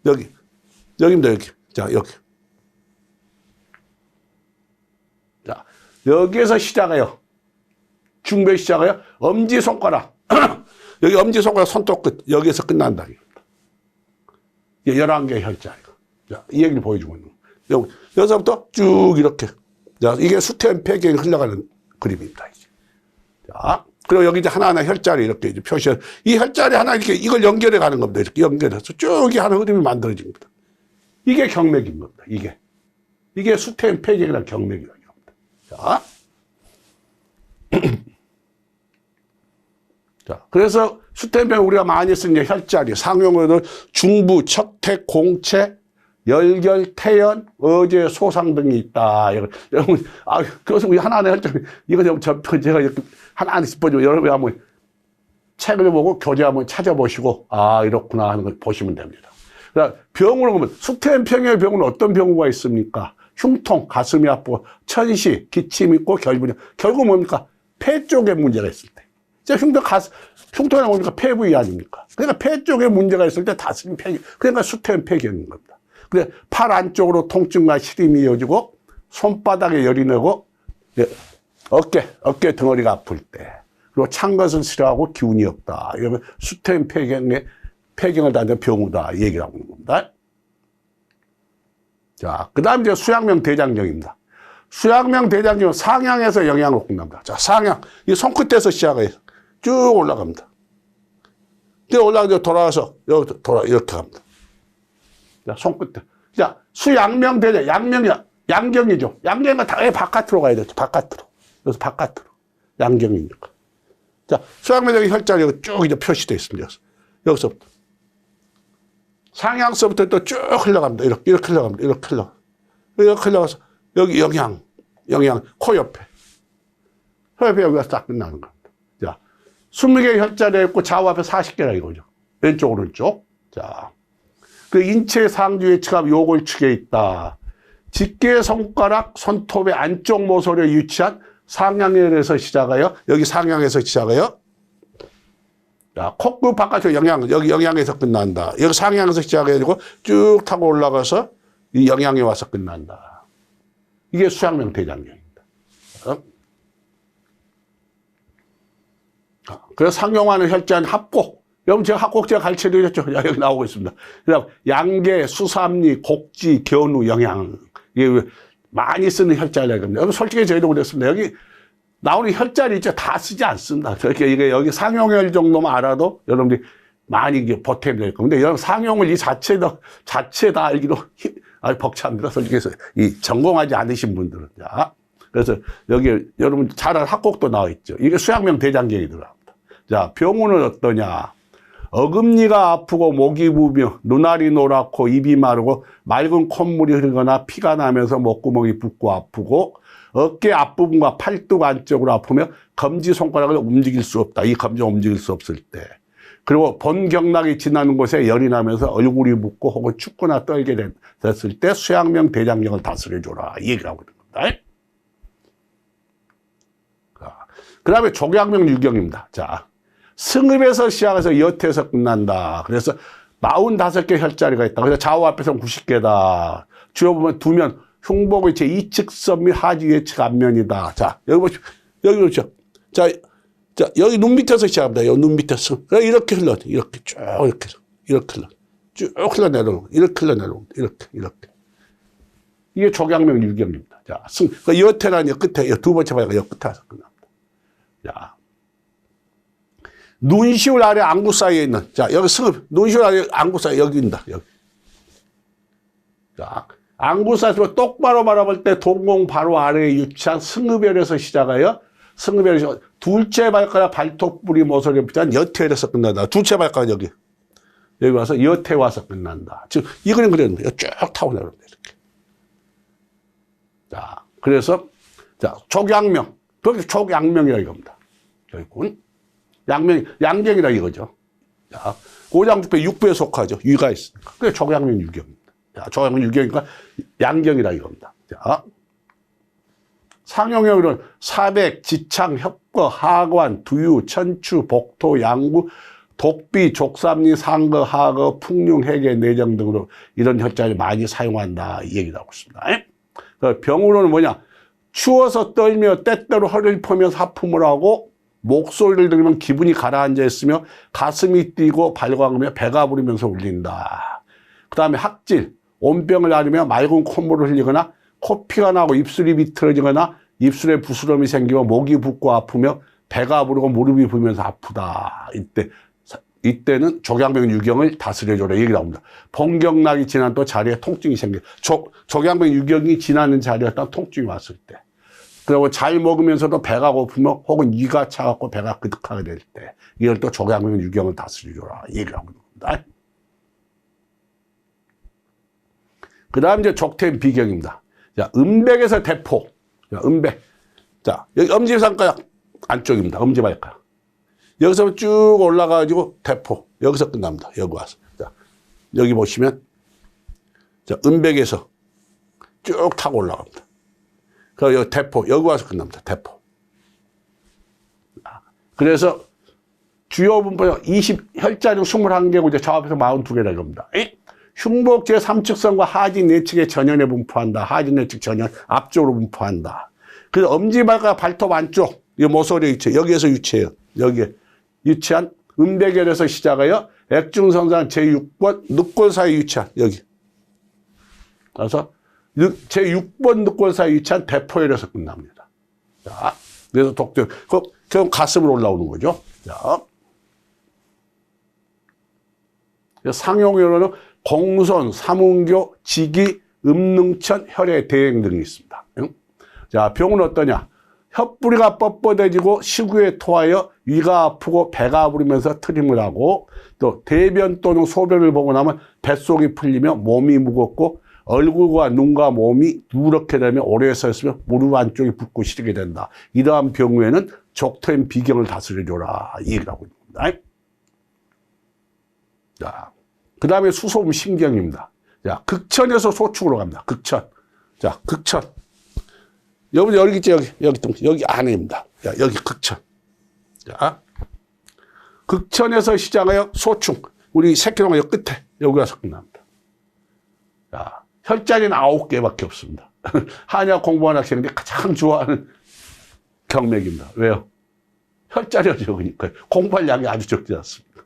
여기입니다, 여기. 자, 여기. 자, 여기에서 시작해요. 중배 시작해요. 엄지손가락. 여기 엄지손가락 손톱 끝. 여기에서 끝난다. 11개의 혈자. 자, 이 얘기를 보여주고 있는 거예요. 여기서부터 쭉 이렇게. 자, 이게 수태원 폐경이 흘러가는 그림입니다. 이제. 자, 그리고 여기 이제 하나하나 혈자를 이렇게 이제 표시해. 이 혈자리 하나 이렇게 이걸 연결해 가는 겁니다. 이렇게 연결해서 쭉 하는 흐름이 만들어진 겁니다. 이게 경맥인 겁니다. 이게 수태원 폐경이라는 경맥이라는 겁니다. 자. 자, 그래서 수태원폐경 우리가 많이 쓰는 혈자리, 상용어는 중부, 척택, 공채, 열결, 태연, 어제, 소상 등이 있다. 여러분, 그래서 우리 하나하나 혈자리, 이거 제가 이렇게 하나하나 짚어주고 여러분이 한번 책을 보고 교재 한번 찾아보시고, 이렇구나 하는 걸 보시면 됩니다. 병으로 보면, 수태원폐경의 병은 어떤 병우가 있습니까? 흉통, 가슴이 아프고, 천시, 기침 있고, 결부증. 결국 뭡니까? 폐 쪽에 문제가 있을 때. 흉통이 나오니까 폐 부위 아닙니까? 그러니까 폐 쪽에 문제가 있을 때 다스림 폐경. 그러니까 수태원 폐경인 겁니다. 근데 팔 안쪽으로 통증과 시림이 이어지고, 손바닥에 열이 나고, 어깨 덩어리가 아플 때. 그리고 찬 것을 싫어하고 기운이 없다. 이러면 수태원 폐경을 다는 병우다. 이 얘기를 하고 있는 겁니다. 자, 그 다음 이제 수양명 대장경입니다. 수양명 대장경은 상향에서 영향으로 끝납니다. 자, 상향. 이 손끝에서 시작해요. 쭉 올라갑니다. 올라가서 돌아와서, 이렇게 갑니다. 자, 손끝에. 자, 수양명 대장, 양경이죠. 양경은 다 바깥으로 가야 되죠. 바깥으로. 여기서 바깥으로. 양경이니까. 자, 수양명의 혈자리 여기 쭉 이제 표시되어 있습니다. 여기서부터. 상향서부터 또 쭉 흘러갑니다. 이렇게 흘러갑니다. 이렇게 흘러가서, 여기 영양, 코 옆에. 코 옆에 여기가 딱 끝나는 겁니다. 자, 20개의 혈자리가 있고 좌우 앞에 40개라 이거죠. 왼쪽, 오른쪽. 자, 그 인체 상주의 측압 요골측에 있다. 직계 손가락, 손톱의 안쪽 모서리에 위치한 상향열에서 시작하여, 여기 상향에서 시작하여, 자, 콧구 바깥쪽 여기 영양에서 끝난다. 여기 상향에서 시작해가지고 쭉 타고 올라가서 이 영양에 와서 끝난다. 이게 수양명 대장경입니다. 그래서 상용하는 혈자는 합곡. 여러분 제가 합곡 제가 가르쳐 드렸죠. 여기 나오고 있습니다. 그다음 양계, 수삼리, 곡지, 견우, 영양. 이게 많이 쓰는 혈자리라고 합니다. 여기 솔직히 저희도 그랬습니다. 여기 나오는 혈자리 있죠. 다 쓰지 않습니다. 그러니까 이게 여기 상용혈 정도만 알아도 여러분들이 많이 보탬이 될 겁니다. 여러분 상용을 이 자체 다 알기로 아주 벅찹니다. 솔직히 해서 이 전공하지 않으신 분들은. 자, 그래서 여기 여러분 잘 아는 합곡도 나와 있죠. 이게 수양명 대장경이 들어갑니다. 자, 병우는 어떠냐? 어금니가 아프고 목이 부으며 눈알이 노랗고 입이 마르고 맑은 콧물이 흐르거나 피가 나면서 목구멍이 붓고 아프고 어깨 앞부분과 팔뚝 안쪽으로 아프며 검지손가락을 움직일 수 없다. 이 검지가 움직일 수 없을 때. 그리고 본경락이 지나는 곳에 열이 나면서 얼굴이 붓고 혹은 춥거나 떨게 됐을 때 수양명 대장경을 다스려줘라. 이 얘기를 하고 있는 겁니다. 그 다음에 족양명 유경입니다. 자, 승읍에서 시작해서 여태에서 끝난다. 그래서 45개 혈자리가 있다. 그래서 좌우 앞에서는 90개다. 주로 보면 두면 흉복의 제2측선 및 하지 외측 앞면이다. 자, 여기 보시죠. 여기 보시죠. 자, 여기 눈 밑에서 시작합니다. 여기 눈 밑에서. 이렇게 흘러. 이렇게 쭉, 이렇게 흘러. 쭉 흘러내려오고, 이렇게 흘러내려오고, 이렇게. 이게 족양명 유경입니다. 자, 여태라는 끝에, 두 번째 바위가 끝에 와서 끝납니다. 자. 눈시울 아래 안구 사이에 있는, 자, 여기 승읍, 눈시울 아래 안구 사이에 여기입니다. 여기. 자, 안구 사이에서 똑바로 바라볼 때 동공 바로 아래에 위치한 승읍열에서 시작하여 승읍열에서 둘째 발가락 발톱 뿌리 모서리에 비롯한 여태열에서 끝난다. 둘째 발가락 여기 와서 여태 와서 끝난다. 지금 이 그림 그렸는데 쭉 타고 내려옵니다. 이렇게. 자, 그래서, 자, 족양명. 거기 족양명이라 이겁니다. 결국은. 양경이라 이거죠. 자, 오장육부의 육부에 속하죠. 유가 있으니까. 그게 족양명 유경입니다. 자, 족양명 유경이니까 양경이라 이겁니다. 자, 상용역은 사백, 지창, 협거, 하관, 두유, 천추, 복토, 양구, 독비, 족삼리, 상거, 하거, 풍융, 해계, 내정 등으로 이런 혈자를 많이 사용한다. 이 얘기를 하고 있습니다. 병으로는 뭐냐? 추워서 떨며 때때로 허리를 펴면서 하품을 하고 목소리를 들으면 기분이 가라앉아 있으며 가슴이 뛰고 발광하며 배가 부르면서 울린다. 그 다음에 학질, 온병을 앓으며 맑은 콧물을 흘리거나 코피가 나고 입술이 비틀어지거나 입술에 부스럼이 생기고 목이 붓고 아프며 배가 부르고 무릎이 부으면서 아프다. 이때는 족양병 유경을 다스려줘라 얘기 나옵니다. 봉경락이 지난 또 자리에 통증이 생겨. 족양병 유경이 지나는 자리였다 통증이 왔을 때. 그리고 잘 먹으면서도 배가 고프며 혹은 이가 차갖고 배가 그득하게 될 때. 이걸 또 족양병 유경을 다스려줘라 얘기를 하고 있습니다. 그 다음 이제 족태인 비경입니다. 자, 음백에서 대포. 자, 음백. 자, 여기 엄지발가락 안쪽입니다. 엄지발가락. 여기서 쭉 올라가가지고 대포. 여기서 끝납니다. 여기 와서. 자, 여기 보시면, 자, 음백에서 쭉 타고 올라갑니다. 그리고 여기 대포. 여기 와서 끝납니다. 대포. 그래서 주요 분포는 혈자는 21개고 이제 저 앞에서 42개라 이겁니다. 흉복 제3측선과 하진 내측의 전연에 분포한다. 하진 내측 전연 앞쪽으로 분포한다. 그래서 엄지발가락 발톱 안쪽, 이 모서리 위치, 여기에서 유치해요. 여기에 유치한 음백열에서 시작하여 액중선상 제6번 늑골 사이에 유치한 여기. 그래서 제6번 늑골 사이에 유치한 대포열에서 끝납니다. 자, 그래서 독점. 그럼 가슴으로 올라오는 거죠. 자, 상용열로는 공손, 삼운교, 지기, 음능천, 혈의 대행 등이 있습니다. 자, 병은 어떠냐? 혓뿌리가 뻣뻣해지고 식후에 토하여 위가 아프고 배가 부르면서 트림을 하고 또 대변 또는 소변을 보고 나면 뱃속이 풀리며 몸이 무겁고 얼굴과 눈과 몸이 누렇게 되며 오래 서 있으면 무릎 안쪽이 붓고 시리게 된다. 이러한 병후에는 족태인 비경을 다스려줘라. 이 얘기를 하고 있습니다. 자, 그 다음에 수소음 심경입니다. 자, 극천에서 소축으로 갑니다. 극천. 자, 극천. 여러분, 여기 있죠? 여기 안에입니다. 자, 여기 극천. 자, 극천에서 시작하여 소축. 우리 새끼동아 여기 끝에. 여기 와서 끝납니다. 자, 혈자리는 9개밖에 없습니다. 한의학 공부하는 학생들이 가장 좋아하는 경맥입니다. 왜요? 혈자리가 적으니까요. 공부할 양이 아주 적지 않습니다.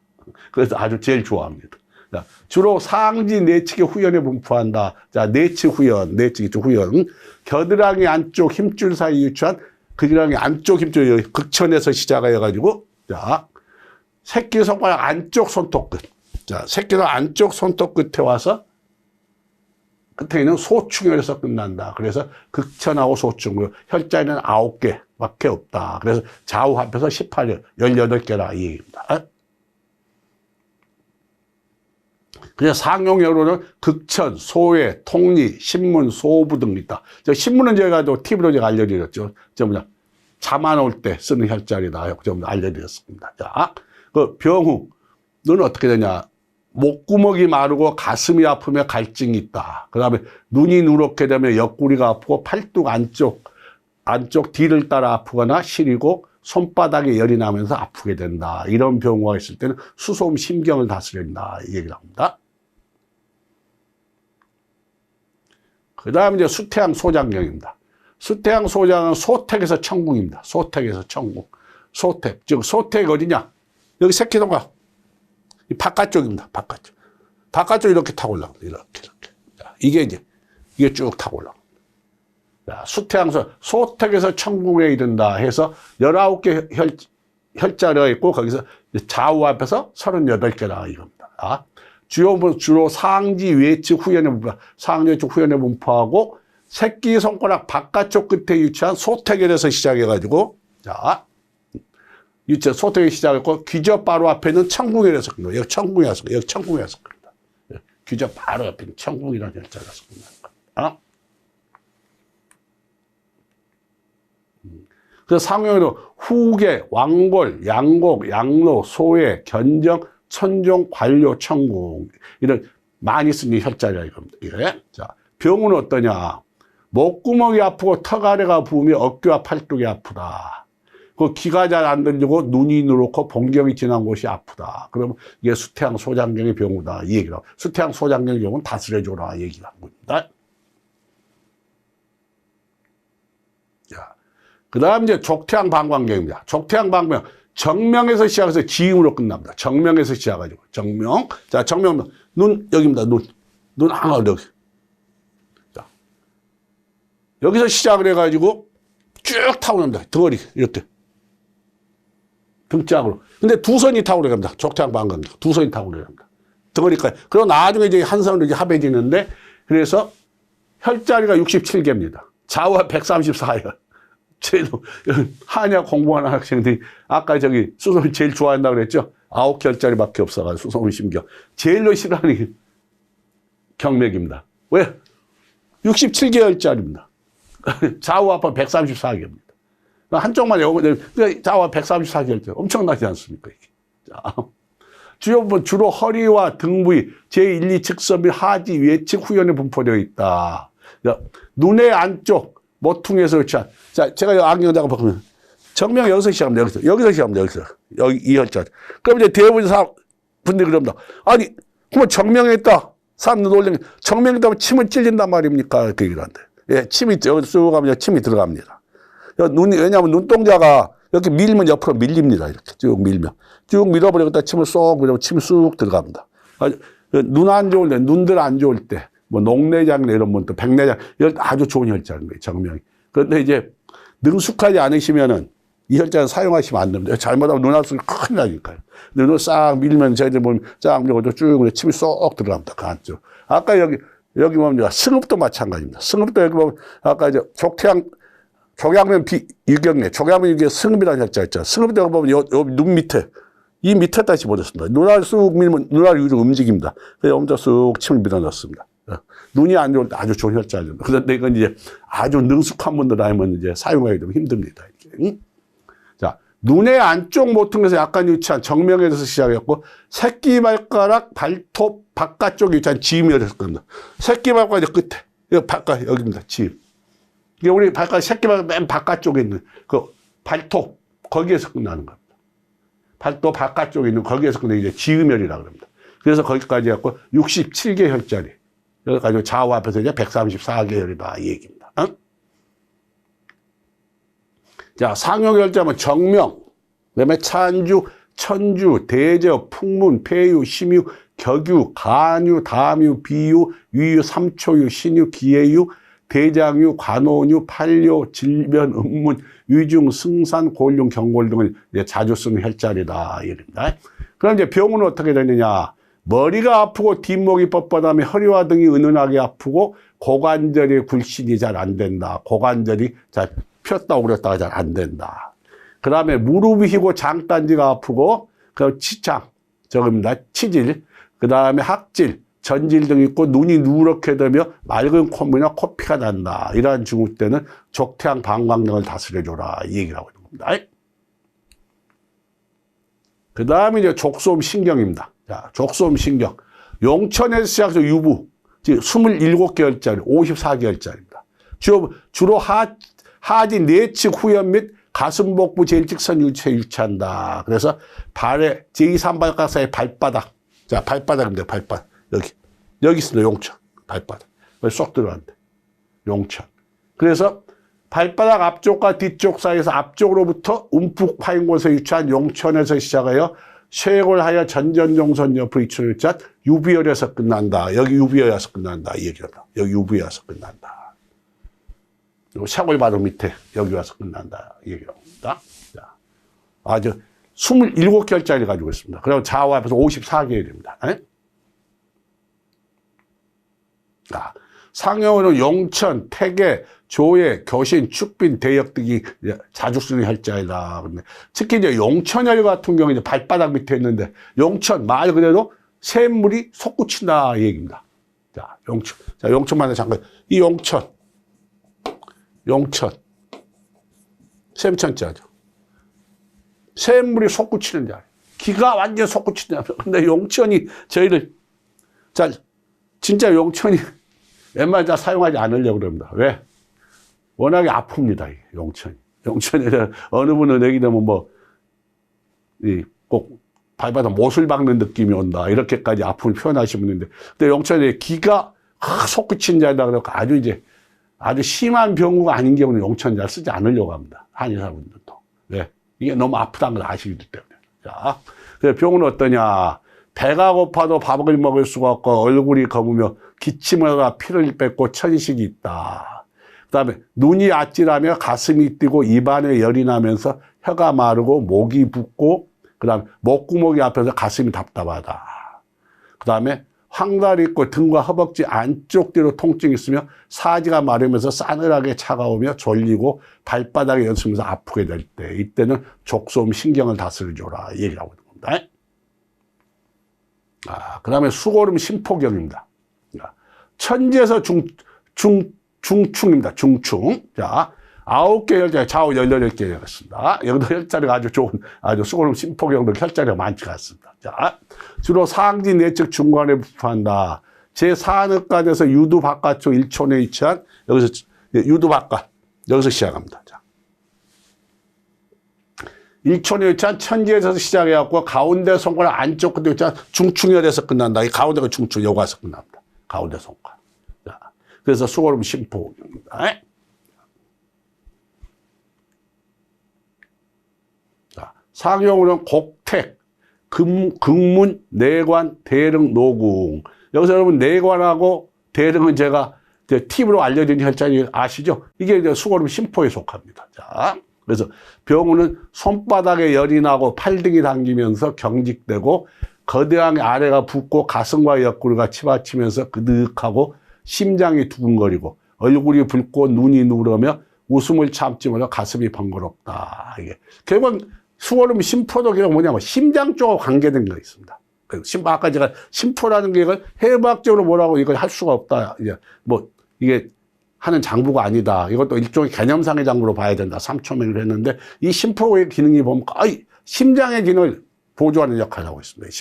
그래서 아주 제일 좋아합니다. 자, 주로 상지 내측의 후연에 분포한다. 자, 내측 후연, 내측 후연. 겨드랑이 안쪽 힘줄 사이 유치한 겨드랑이 안쪽 힘줄, 여기 극천에서 시작하여가지고, 자, 새끼손가락 안쪽 손톱 끝. 자, 새끼손가락 안쪽 손톱 끝에 와서 끝에 있는 소충혈에서 끝난다. 그래서 극천하고 소충, 혈자리는 9개밖에 없다. 그래서 좌우 합해서 18열, 18개라 이 얘기입니다. 그래서 상용열로는 극천, 소외, 통리, 신문, 소부 등이 있다. 신문은 제가 팁으로 제가 알려드렸죠. 잠 안 올 때 쓰는 혈자리다. 좀 알려드렸습니다. 자, 그 병후는 어떻게 되냐? 목구멍이 마르고 가슴이 아프며 갈증이 있다. 그 다음에 눈이 누렇게 되면 옆구리가 아프고 팔뚝 안쪽 뒤를 따라 아프거나 시리고 손바닥에 열이 나면서 아프게 된다. 이런 병화가 있을 때는 수소음 심경을 다스린다. 이 얘기를 합니다. 그 다음에 이제 수태양 소장경입니다. 수태양 소장은 소택에서 천궁입니다. 소택에서 천궁. 소택. 즉, 소택 어디냐? 여기 새끼동각. 이 바깥쪽입니다. 바깥쪽. 바깥쪽 이렇게 타고 올라갑니다. 이렇게. 자, 이게 쭉 타고 올라갑니다. 자, 수태양소, 소택에서 천궁에 이른다 해서 19개 혈자리가 있고, 거기서 좌우 앞에서 38개라 이겁니다. 아, 주로 상지 외측 후연에 분포하고, 새끼손가락 바깥쪽 끝에 위치한 소택에서 시작해가지고, 자, 소택에 시작했고, 귀저 바로 앞에 있는 천궁에서 끝납니다. 여기 천궁에서 끝납니다. 귀저 바로 앞에 있는 천궁이라는 혈자리가 끝납니다. 그래서 상형에는 후계, 왕골, 양곡, 양로, 소외, 견정, 천종, 관료, 천궁 이런 많이 쓰는 혈자리가 이겁니다. 예? 자, 병은 어떠냐? 목구멍이 아프고 턱 아래가 부으며 어깨와 팔뚝이 아프다. 그 귀가 잘 안 들리고 눈이 누렇고 봉경이 지난 곳이 아프다. 그러면 이게 수태양 소장경의 병이다. 이 얘기라. 수태양 소장경의 병은 다스려줘라. 얘기를 한 겁니다. 자, 그 다음 이제 족태양 방광경입니다. 족태양 방광경. 정명에서 시작해서 지음으로 끝납니다. 정명에서 시작해가지고. 정명. 자, 정명. 눈, 여기입니다. 눈 하나, 여기. 자. 여기서 시작을 해가지고 쭉 타고 갑니다. 덩어리, 이렇게. 등짝으로. 근데 두 선이 타고 내려갑니다. 족태양 방광경. 두 선이 타고 내려갑니다. 덩어리까지. 그리고 나중에 이제 한 선으로 이제 합해지는데, 그래서 혈자리가 67개입니다. 좌우가 134열. 제일 한약 공부하는 학생들이 아까 저기 수소를 제일 좋아한다고 그랬죠? 9혈자리밖에 없어가지고 수소문 심경. 제일로 싫어하는 게 경맥입니다. 왜? 67개월짜리입니다. 좌우 아파 134개입니다. 한쪽만 좌우 134개월짜리. 엄청나지 않습니까? 이게. 자, 주로 허리와 등 부위, 제1, 2 측선 및 하지, 외측, 후연에 분포되어 있다. 눈의 안쪽, 모퉁이에서 그렇지. 자, 제가 여기 안경자가 보면 정명 여기서 시작합니다. 여기서 시작합니다. 여기 이 혈자. 그럼 이제 대부분 분들이 그럽니다. 아니, 그러면 정명에 있다. 사람들 놀리는 정명에 있다면 침을 찔린단 말입니까? 그 얘기를 한대. 예, 침이 여기 쑥 가면 침이 들어갑니다. 왜냐하면 눈동자가 이렇게 밀면 옆으로 밀립니다. 이렇게 쭉 밀면. 쭉 밀어버리고 침을 쏙 밀어버리고 침이 쑥 들어갑니다. 눈 안 좋을 때, 눈들 안 좋을 때, 뭐 녹내장내 이런 분들, 백내장 이런 아주 좋은 혈자인 거예요. 정명이. 그런데 이제 능숙하지 않으시면은 이 혈자는 사용하시면 안 됩니다. 잘못하면 눈 앞으로 큰일 나니까요. 눈을 싹 밀면 저희들 보면 쫙 밀고 쭉 침이 쏙 들어갑니다. 그 안쪽. 아까 여기 보면 승읍도 마찬가지입니다. 승읍도 여기 보면 아까 이제 족양면 유경래, 족양면 유경 승읍이라는 혈자 있죠. 승읍도 여기 보면 요 눈 밑에 이 밑에 다시 보냈습니다. 눈알 쑥 밀면 눈알 위로 움직입니다. 그래서 엄청 쑥 침을 밀어넣습니다. 눈이 안 좋을 때 아주 좋은 혈자죠. 그런데 이건 이제 아주 능숙한 분들 아니면 이제 사용하기 좀 힘듭니다. 이렇게. 자, 눈의 안쪽 모퉁이에서 약간 위치한 정명에서 시작했고, 새끼발가락, 발톱 바깥쪽에 위치한 지음이었을 겁니다. 새끼발가락 끝에, 여기 바깥, 여기입니다. 지음. 이게 우리 발가락, 새끼발가락 맨 바깥쪽에 있는 그 발톱, 거기에서 끝나는 겁니다. 발톱 바깥쪽에 있는 거기에서 끝내 이제 지음혈이라고 합니다. 그래서 거기까지 해갖고 67개 혈자리. 여기까지 좌우 앞에서 이제 134개혈이다. 이 얘기입니다. 어? 자, 상용혈자면 정명, 그 다음에 찬주, 천주, 대저, 풍문, 폐유, 심유, 격유, 간유, 담유, 비유, 위유, 삼초유, 신유, 기해유, 대장유, 관오유, 팔료, 질변, 음문, 위중, 승산, 골룡, 경골 등을 이제 자주 쓰는 혈자리다. 이겁니다. 그럼 이제 병은 어떻게 되느냐? 머리가 아프고 뒷목이 뻣뻣하며 허리와 등이 은은하게 아프고 고관절의 굴신이 잘 안 된다. 고관절이 잘 폈다 오렸다가 잘 안 된다. 그 다음에 무릎이 휘고 장단지가 아프고 그 치장, 저겁니다. 치질, 그 다음에 학질, 전질 등 있고 눈이 누렇게 되며 맑은 콧물이나 코피가 난다. 이러한 증후 때는 족태양 방광경을 다스려줘라. 이 얘기를 하고 있는 겁니다. 그 다음에 이제 족소음 신경입니다. 자, 족소음 신경. 용천에서 시작해서 유부, 즉 27개월짜리, 54개월짜리입니다. 주로 하지 내측 후연 및 가슴 복부 제일직선 유체에 유치한다. 그래서 발의 제2, 3발가락 사이 발바닥. 자, 발바닥입니다. 발바닥. 여기 있습니다. 용천. 발바닥. 쏙 들어간대. 용천. 그래서 발바닥 앞쪽과 뒤쪽 사이에서 앞쪽으로부터 움푹 파인 곳에 위치한 용천에서 시작하여 쇄골하여 전전종선 옆으로 위치한 유비열에서 끝난다. 여기 유비열에서 끝난다. 이 얘기입니다. 여기 유비열에서 끝난다. 그리고 쇄골 바로 밑에 여기 와서 끝난다. 이 얘기입니다. 자, 아주 27개월짜리 가지고 있습니다. 그리고 좌우 앞에서 54개월입니다. 자, 상형으로 용천, 태계, 조예, 교신, 축빈, 대역 등이 자주 쓰는 혈자이다. 특히 이제 용천혈 같은 경우 이제 발바닥 밑에 있는데 용천 말 그대로 샘물이 솟구친다 이 얘기입니다. 자, 용천. 자, 용천만에 잠깐 이 용천 샘천자죠. 샘물이 솟구치는 자리. 기가 완전 솟구치는 자리. 근데 용천이 저희를 진짜 용천이 웬만하면 다 사용하지 않으려고 그럽니다. 왜? 워낙에 아픕니다. 이게 용천이. 용천이 어느 분은 얘기 되면 꼭 밟아서 못을 박는 느낌이 온다. 이렇게까지 아픔을 표현하시는 분인데. 근데 용천이 기가 솟구치는 자리다 그래서 아주 심한 병구가 아닌 경우는 용천자를 쓰지 않으려고 합니다. 한의사분들도. 왜? 이게 너무 아프다는 걸 아시기 때문에. 자, 그래서 병은 어떠냐. 배가 고파도 밥을 먹을 수가 없고 얼굴이 검으며 기침을 하다 피를 뺏고 천식이 있다. 그 다음에 눈이 아찔하며 가슴이 뛰고 입안에 열이 나면서 혀가 마르고 목이 붓고 그 다음에 목구멍이 앞에서 가슴이 답답하다. 그 다음에 황달이 있고 등과 허벅지 안쪽 뒤로 통증이 있으며 사지가 마르면서 싸늘하게 차가우며 졸리고 발바닥에 연수면서 아프게 될 때 이때는 족소음 신경을 다스려줘라 이 얘기를 하고 있는 겁니다. 그 다음에 수고름 심포경입니다. 천지에서 중충입니다. 중충. 자, 9개 혈자리 좌우 18개 되었습니다. 여기도 혈자리가 아주 좋은, 아주 수고름 심포경도 혈자리가 많지가 않습니다. 자, 주로 상지 내측 중간에 부파한다. 제4늑간에서 유두 바깥쪽 1촌에 위치한, 여기서, 유두 바깥, 여기서 시작합니다. 자. 1촌에 위치한 천지에서 시작해갖고 가운데 손가락 안쪽 끝에 위치한 중충혈에서 끝난다. 이 가운데가 중충, 여기 와서 끝납니다. 가운데 손가락. 자, 그래서 수고름 심포경입니다. 상용으로는 곡택, 극문, 내관, 대릉, 노궁. 여기서 여러분 내관하고 대릉은 제가 팁으로 알려드린 혈자리 아시죠? 이게 이제 수고름 심포에 속합니다. 자, 그래서 병우는 손바닥에 열이 나고 팔등이 당기면서 경직되고 거대한 아래가 붓고 가슴과 옆구리가 치받치면서 그득하고 심장이 두근거리고 얼굴이 붉고 눈이 누르며 웃음을 참지 못하고 가슴이 번거롭다. 이게 결국은 수고름 심포도 그냥 뭐냐면 심장 쪽하고 관계된 거 있습니다. 아까 제가 심포라는 게 이걸 해부학적으로 뭐라고 이걸 할 수가 없다. 이제 이게 하는 장부가 아니다. 이것도 일종의 개념상의 장부로 봐야 된다. 3초명을 했는데 이 심포의 기능이 보면 거의 심장의 기능을 보조하는 역할을 하고 있습니다.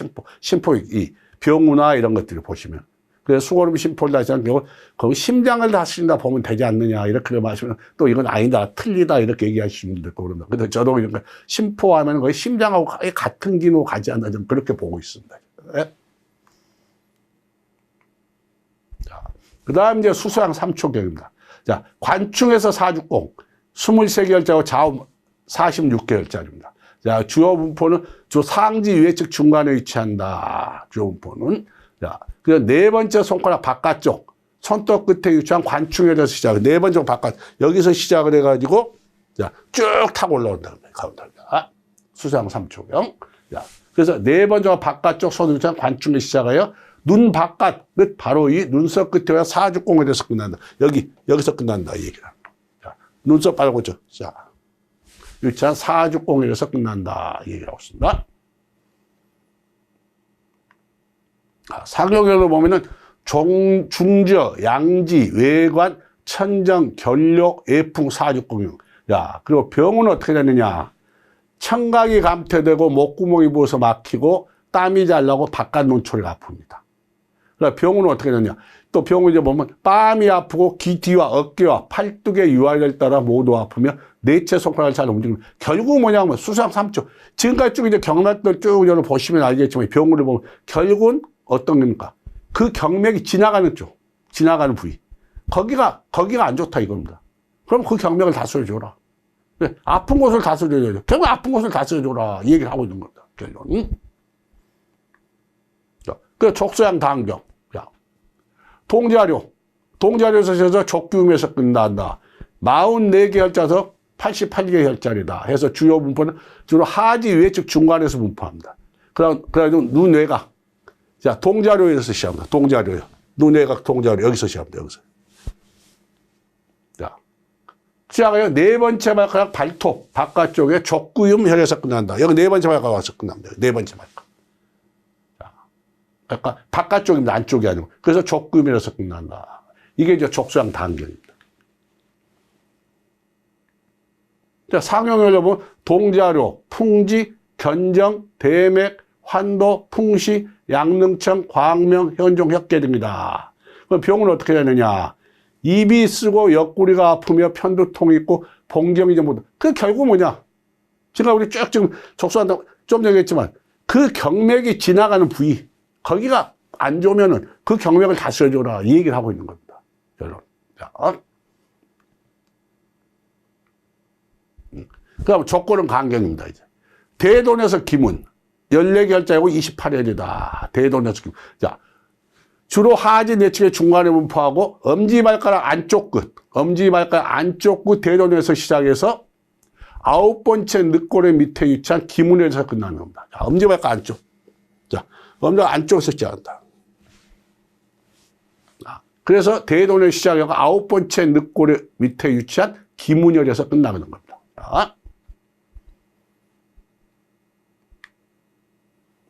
심포의 이 병우나 이런 것들을 보시면. 그래서 수고름 심포를 다시는 경우 거기 심장을 다스린다 보면 되지 않느냐 이렇게 말하시면 또 이건 아니다 틀리다 이렇게 얘기하시는 분들도 그런다. 근데 저도 이런 거 심포하면 거의 심장하고 거의 같은 기능으로 가지 않나 좀 그렇게 보고 있습니다. 네? 자, 그다음 이제 수소양 3초경입니다. 자, 관충에서 사주공 23개월자고 좌우 46개월짜리입니다. 자, 주요 분포는 주 상지 외측 중간에 위치한다. 주요 분포는 자, 그 네 번째 손가락 바깥쪽 손톱 끝에 위치한 관충에서 시작. 네 번째 바깥 여기서 시작을 해가지고 자, 쭉 타고 올라온다. 가운데 수상 3초경. 자, 그래서 네 번째 바깥쪽 손을 위치한 관충에 시작하여 눈 바깥 끝 바로 이 눈썹 끝에 사주공에 대해서 끝난다. 여기서 끝난다 이 얘기를 합니다. 자, 눈썹 빨고 자, 위치한 사주공에 대해서 끝난다 이 얘기를 하고 있습니다. 상용으로 보면은 중저, 양지, 외관, 천정, 결록, 애풍, 사주공용. 야, 그리고 병은 어떻게 되느냐? 청각이 감퇴되고 목구멍이 부어서 막히고 땀이 잘 나고 바깥 눈초리가 아픕니다. 그러니까 병은 어떻게 되느냐? 또 병은 이제 보면 뺨이 아프고 귀뒤와 어깨와 팔뚝의 유활을 따라 모두 아프며 내체 손가락을 잘 움직이면 결국 뭐냐면 수상 3초. 지금까지 쭉 이제 경락들 쭉 보시면 알겠지만 병을 보면 결국은 어떤 겁니까? 그 경맥이 지나가는 쪽, 지나가는 부위. 거기가 안 좋다 이겁니다. 그럼 그 경맥을 다스려줘라. 아픈 곳을 다스려줘라. 결국 아픈 곳을 다스려줘라. 이 얘기를 하고 있는 겁니다. 결론은. 그 족소양 당경. 동자료에서 시작해서 족규음에서 끝난다. 44개 혈자서 88개 혈자리다. 해서 주요 분포는 주로 하지 외측 중간에서 분포합니다. 그래가지고 눈외곽. 자, 동자료에서 시작합니다. 동자료요. 눈외곽 동자료. 여기서 시작합니다. 여기서. 자. 시작해요. 네 번째 발가락 발톱. 바깥쪽에 족구음 혈에서 끝난다. 여기 네 번째 발가락 와서 끝납니다. 네 번째 발가락. 자. 그러니까 바깥쪽입니다. 안쪽이 아니고. 그래서 족구음에서 끝난다. 이게 이제 족소양 단경입니다. 자, 상형혈자 보면 동자료, 풍지, 견정, 대맥, 환도, 풍시, 양릉청, 광명, 현종, 혁계입니다. 그럼 병은 어떻게 되느냐? 입이 쓰고 옆구리가 아프며 편두통이 있고 봉경이 좀 못. 그 결국 뭐냐? 제가 우리 쭉 지금 족수한다고 좀 전에 했지만 그 경맥이 지나가는 부위 거기가 안 좋으면은 그 경맥을 다스려줘라 이 얘기를 하고 있는 겁니다. 여러분. 자, 그다음 조건은 강경입니다. 이제 대돈에서 기문 14결자이고 28일이다. 대돈에서 기문. 자, 주로 하지 내측의 중간에 분포하고 엄지발가락 안쪽 끝, 엄지발가락 안쪽 끝 대돈에서 시작해서 9번째 늑골의 밑에 위치한 기문에서 끝나는 겁니다. 자, 엄지발가락 안쪽. 자, 엄지발가락 안쪽에서 시작한다. 그래서 대돈의 시작하고 9번째 늑골의 밑에 위치한 기문열에서 끝나는 겁니다.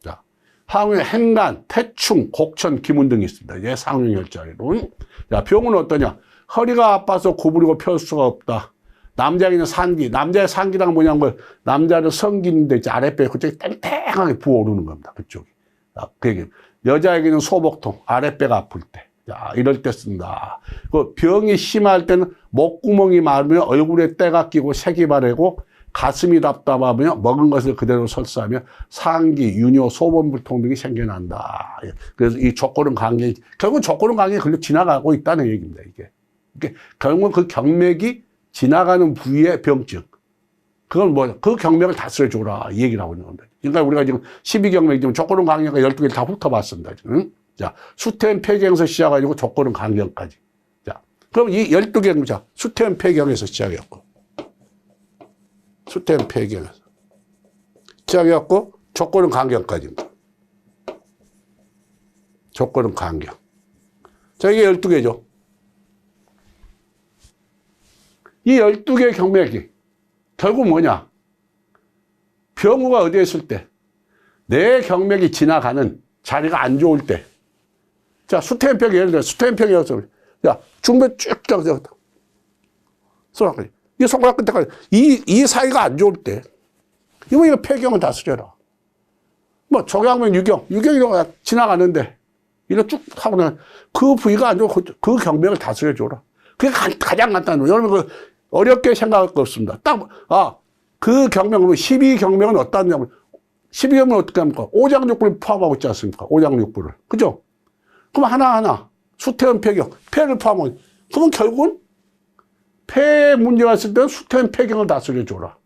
자, 항우에 행간, 태충, 곡천, 기문 등이 있습니다. 이제 상흉혈자리론. 자, 병은 어떠냐? 허리가 아파서 구부리고 펼 수가 없다. 남자에게는 산기, 남자의 산기란 뭐냐면 남자는 성기인데 이제 아랫배 그쪽이 땡땡하게 부어오르는 겁니다. 그쪽이. 그 얘기. 여자에게는 소복통, 아랫배가 아플 때. 자, 이럴 때 쓴다. 그 병이 심할 때는 목구멍이 마르며 얼굴에 때가 끼고 색이 바래고 가슴이 답답하며 먹은 것을 그대로 설사하며 상기, 유뇨, 소변불통 등이 생겨난다. 그래서 이 조건은 강경, 결국 조건은 강경이 걸려 지나가고 있다는 얘기입니다. 이게. 결국 그 경맥이 지나가는 부위의 병증. 그건 뭐냐? 그 경맥을 다스려줘라. 이 얘기를 하고 있는 겁니다. 그러니까 우리가 지금 12경맥, 지금 조건은 강경과 12개를 다 훑어봤습니다. 지금. 자, 수태현 폐경에서 시작해가지고 조건은 강경까지. 자, 그럼 이 12경, 자, 수태현 폐경에서 시작했고, 수태현 폐경에서 시작했고, 조건은 강경까지입니다. 조건은 강경. 자, 이게 12개죠. 이 12개 경맥이 결국 뭐냐? 병우가 어디에 있을 때, 내 경맥이 지나가는 자리가 안 좋을 때, 자, 수태현평이 예를 들어, 수태현평이었어. 야, 중배 쭉, 손가락, 이 손가락 끝에까지, 이 사이가 안 좋을 때, 이거 폐경을 다스려라. 뭐, 조경면 유경이 지나가는데, 이거 쭉 하고 나면, 그 부위가 안 좋고, 그 경맥을 다스려줘라. 그게 가장 간단한 거예요. 여러분, 그 어렵게 생각할 거 없습니다. 그 경맥은, 12경맥은 어떠냐면, 12경맥은 어떻게 합니까? 오장육부를 포함하고 있지 않습니까? 오장육부를. 그죠? 그럼 하나하나 수태현 폐경, 폐를 포함하고 그러면 결국은 폐에 문제가 있을 때는 수태현 폐경을 다스려줘라.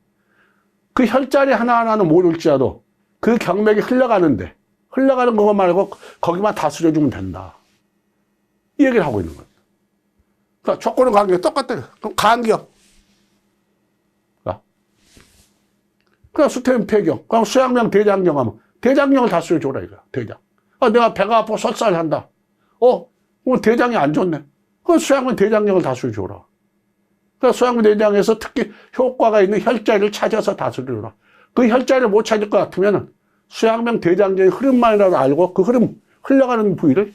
그 혈자리 하나하나는 모를지라도 그 경맥이 흘러가는데 흘러가는 거 말고 거기만 다스려주면 된다. 이 얘기를 하고 있는 거예요. 그러니까 조건은 간격 똑같아요. 그럼 간격. 그럼 수태현 폐경, 그럼 수양명 대장경 하면 대장경을 다스려줘라 이거야. 대장. 내가 배가 아파 설사를 한다. 대장이 안 좋네. 그 수양면 대장경을 다스려줘라. 그 수양면 대장에서 특히 효과가 있는 혈자리를 찾아서 다스려줘라. 그 혈자리를 못 찾을 것 같으면 수양면 대장경의 흐름만이라도 알고 그 흐름, 흘러가는 부위를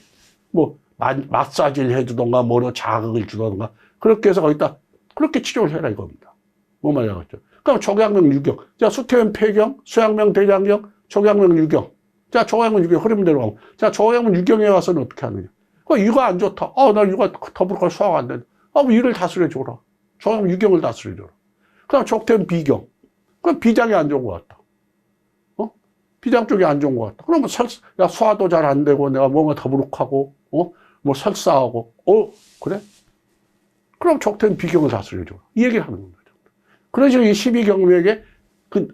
뭐 마사지를 해주던가 뭐로 자극을 주던가 그렇게 해서 거기다 그렇게 치료를 해라 이겁니다. 뭐 말이야겠죠. 그럼 조양명 유경. 자, 수태현 폐경, 수양명 대장경, 조양명 유경. 자, 조양문 유경 흐름대로 가고. 자, 조양문 유경에 와서는 어떻게 하느냐. 이거 안 좋다. 나 이거 더블컬 소화가 안 된다. 이를 다스려줘라. 조양문 유경을 다스려줘라. 그럼 족태현 비경. 그럼 비장이 안 좋은 것 같다. 비장 쪽이 안 좋은 것 같다. 그러면 소화도 잘 안 되고, 내가 뭔가 더부룩하고, 뭐 설사하고, 그래? 그럼 족태현 비경을 다스려줘라. 이 얘기를 하는 겁니다. 그런 식으로 이 12경맥에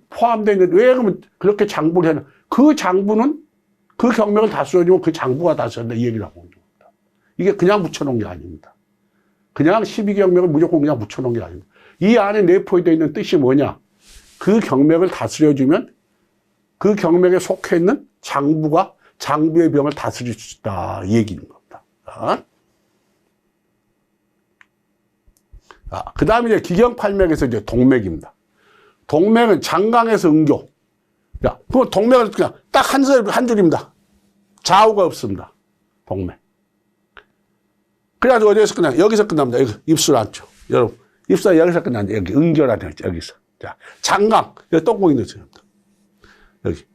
포함되어 있는데, 왜 그러면 그렇게 장부를 해놔? 그 장부는 그 경맥을 다스려주면 그 장부가 다스린다. 이 얘기를 하고 있는 겁니다. 이게 그냥 묻혀놓은 게 아닙니다. 그냥 12경맥을 무조건 그냥 묻혀놓은 게 아닙니다. 이 안에 내포되어 있는 뜻이 뭐냐? 그 경맥을 다스려주면 그 경맥에 속해 있는 장부가 장부의 병을 다스릴 수 있다. 이 얘기인 겁니다. 그 다음에 이제 기경팔맥에서 이제 동맥입니다. 동맥은 장강에서 응교. 자, 그 동맥은 그냥 딱 한 줄입니다. 좌우가 없습니다. 동맥. 그래가지고 어디에서 끝나? 여기서 끝납니다. 여기 입술 안쪽. 여러분, 입술 여기서 끝납니다. 여기 응교라는 거죠. 여기서. 자, 장강. 여기 똥공이 넣어요. 여기.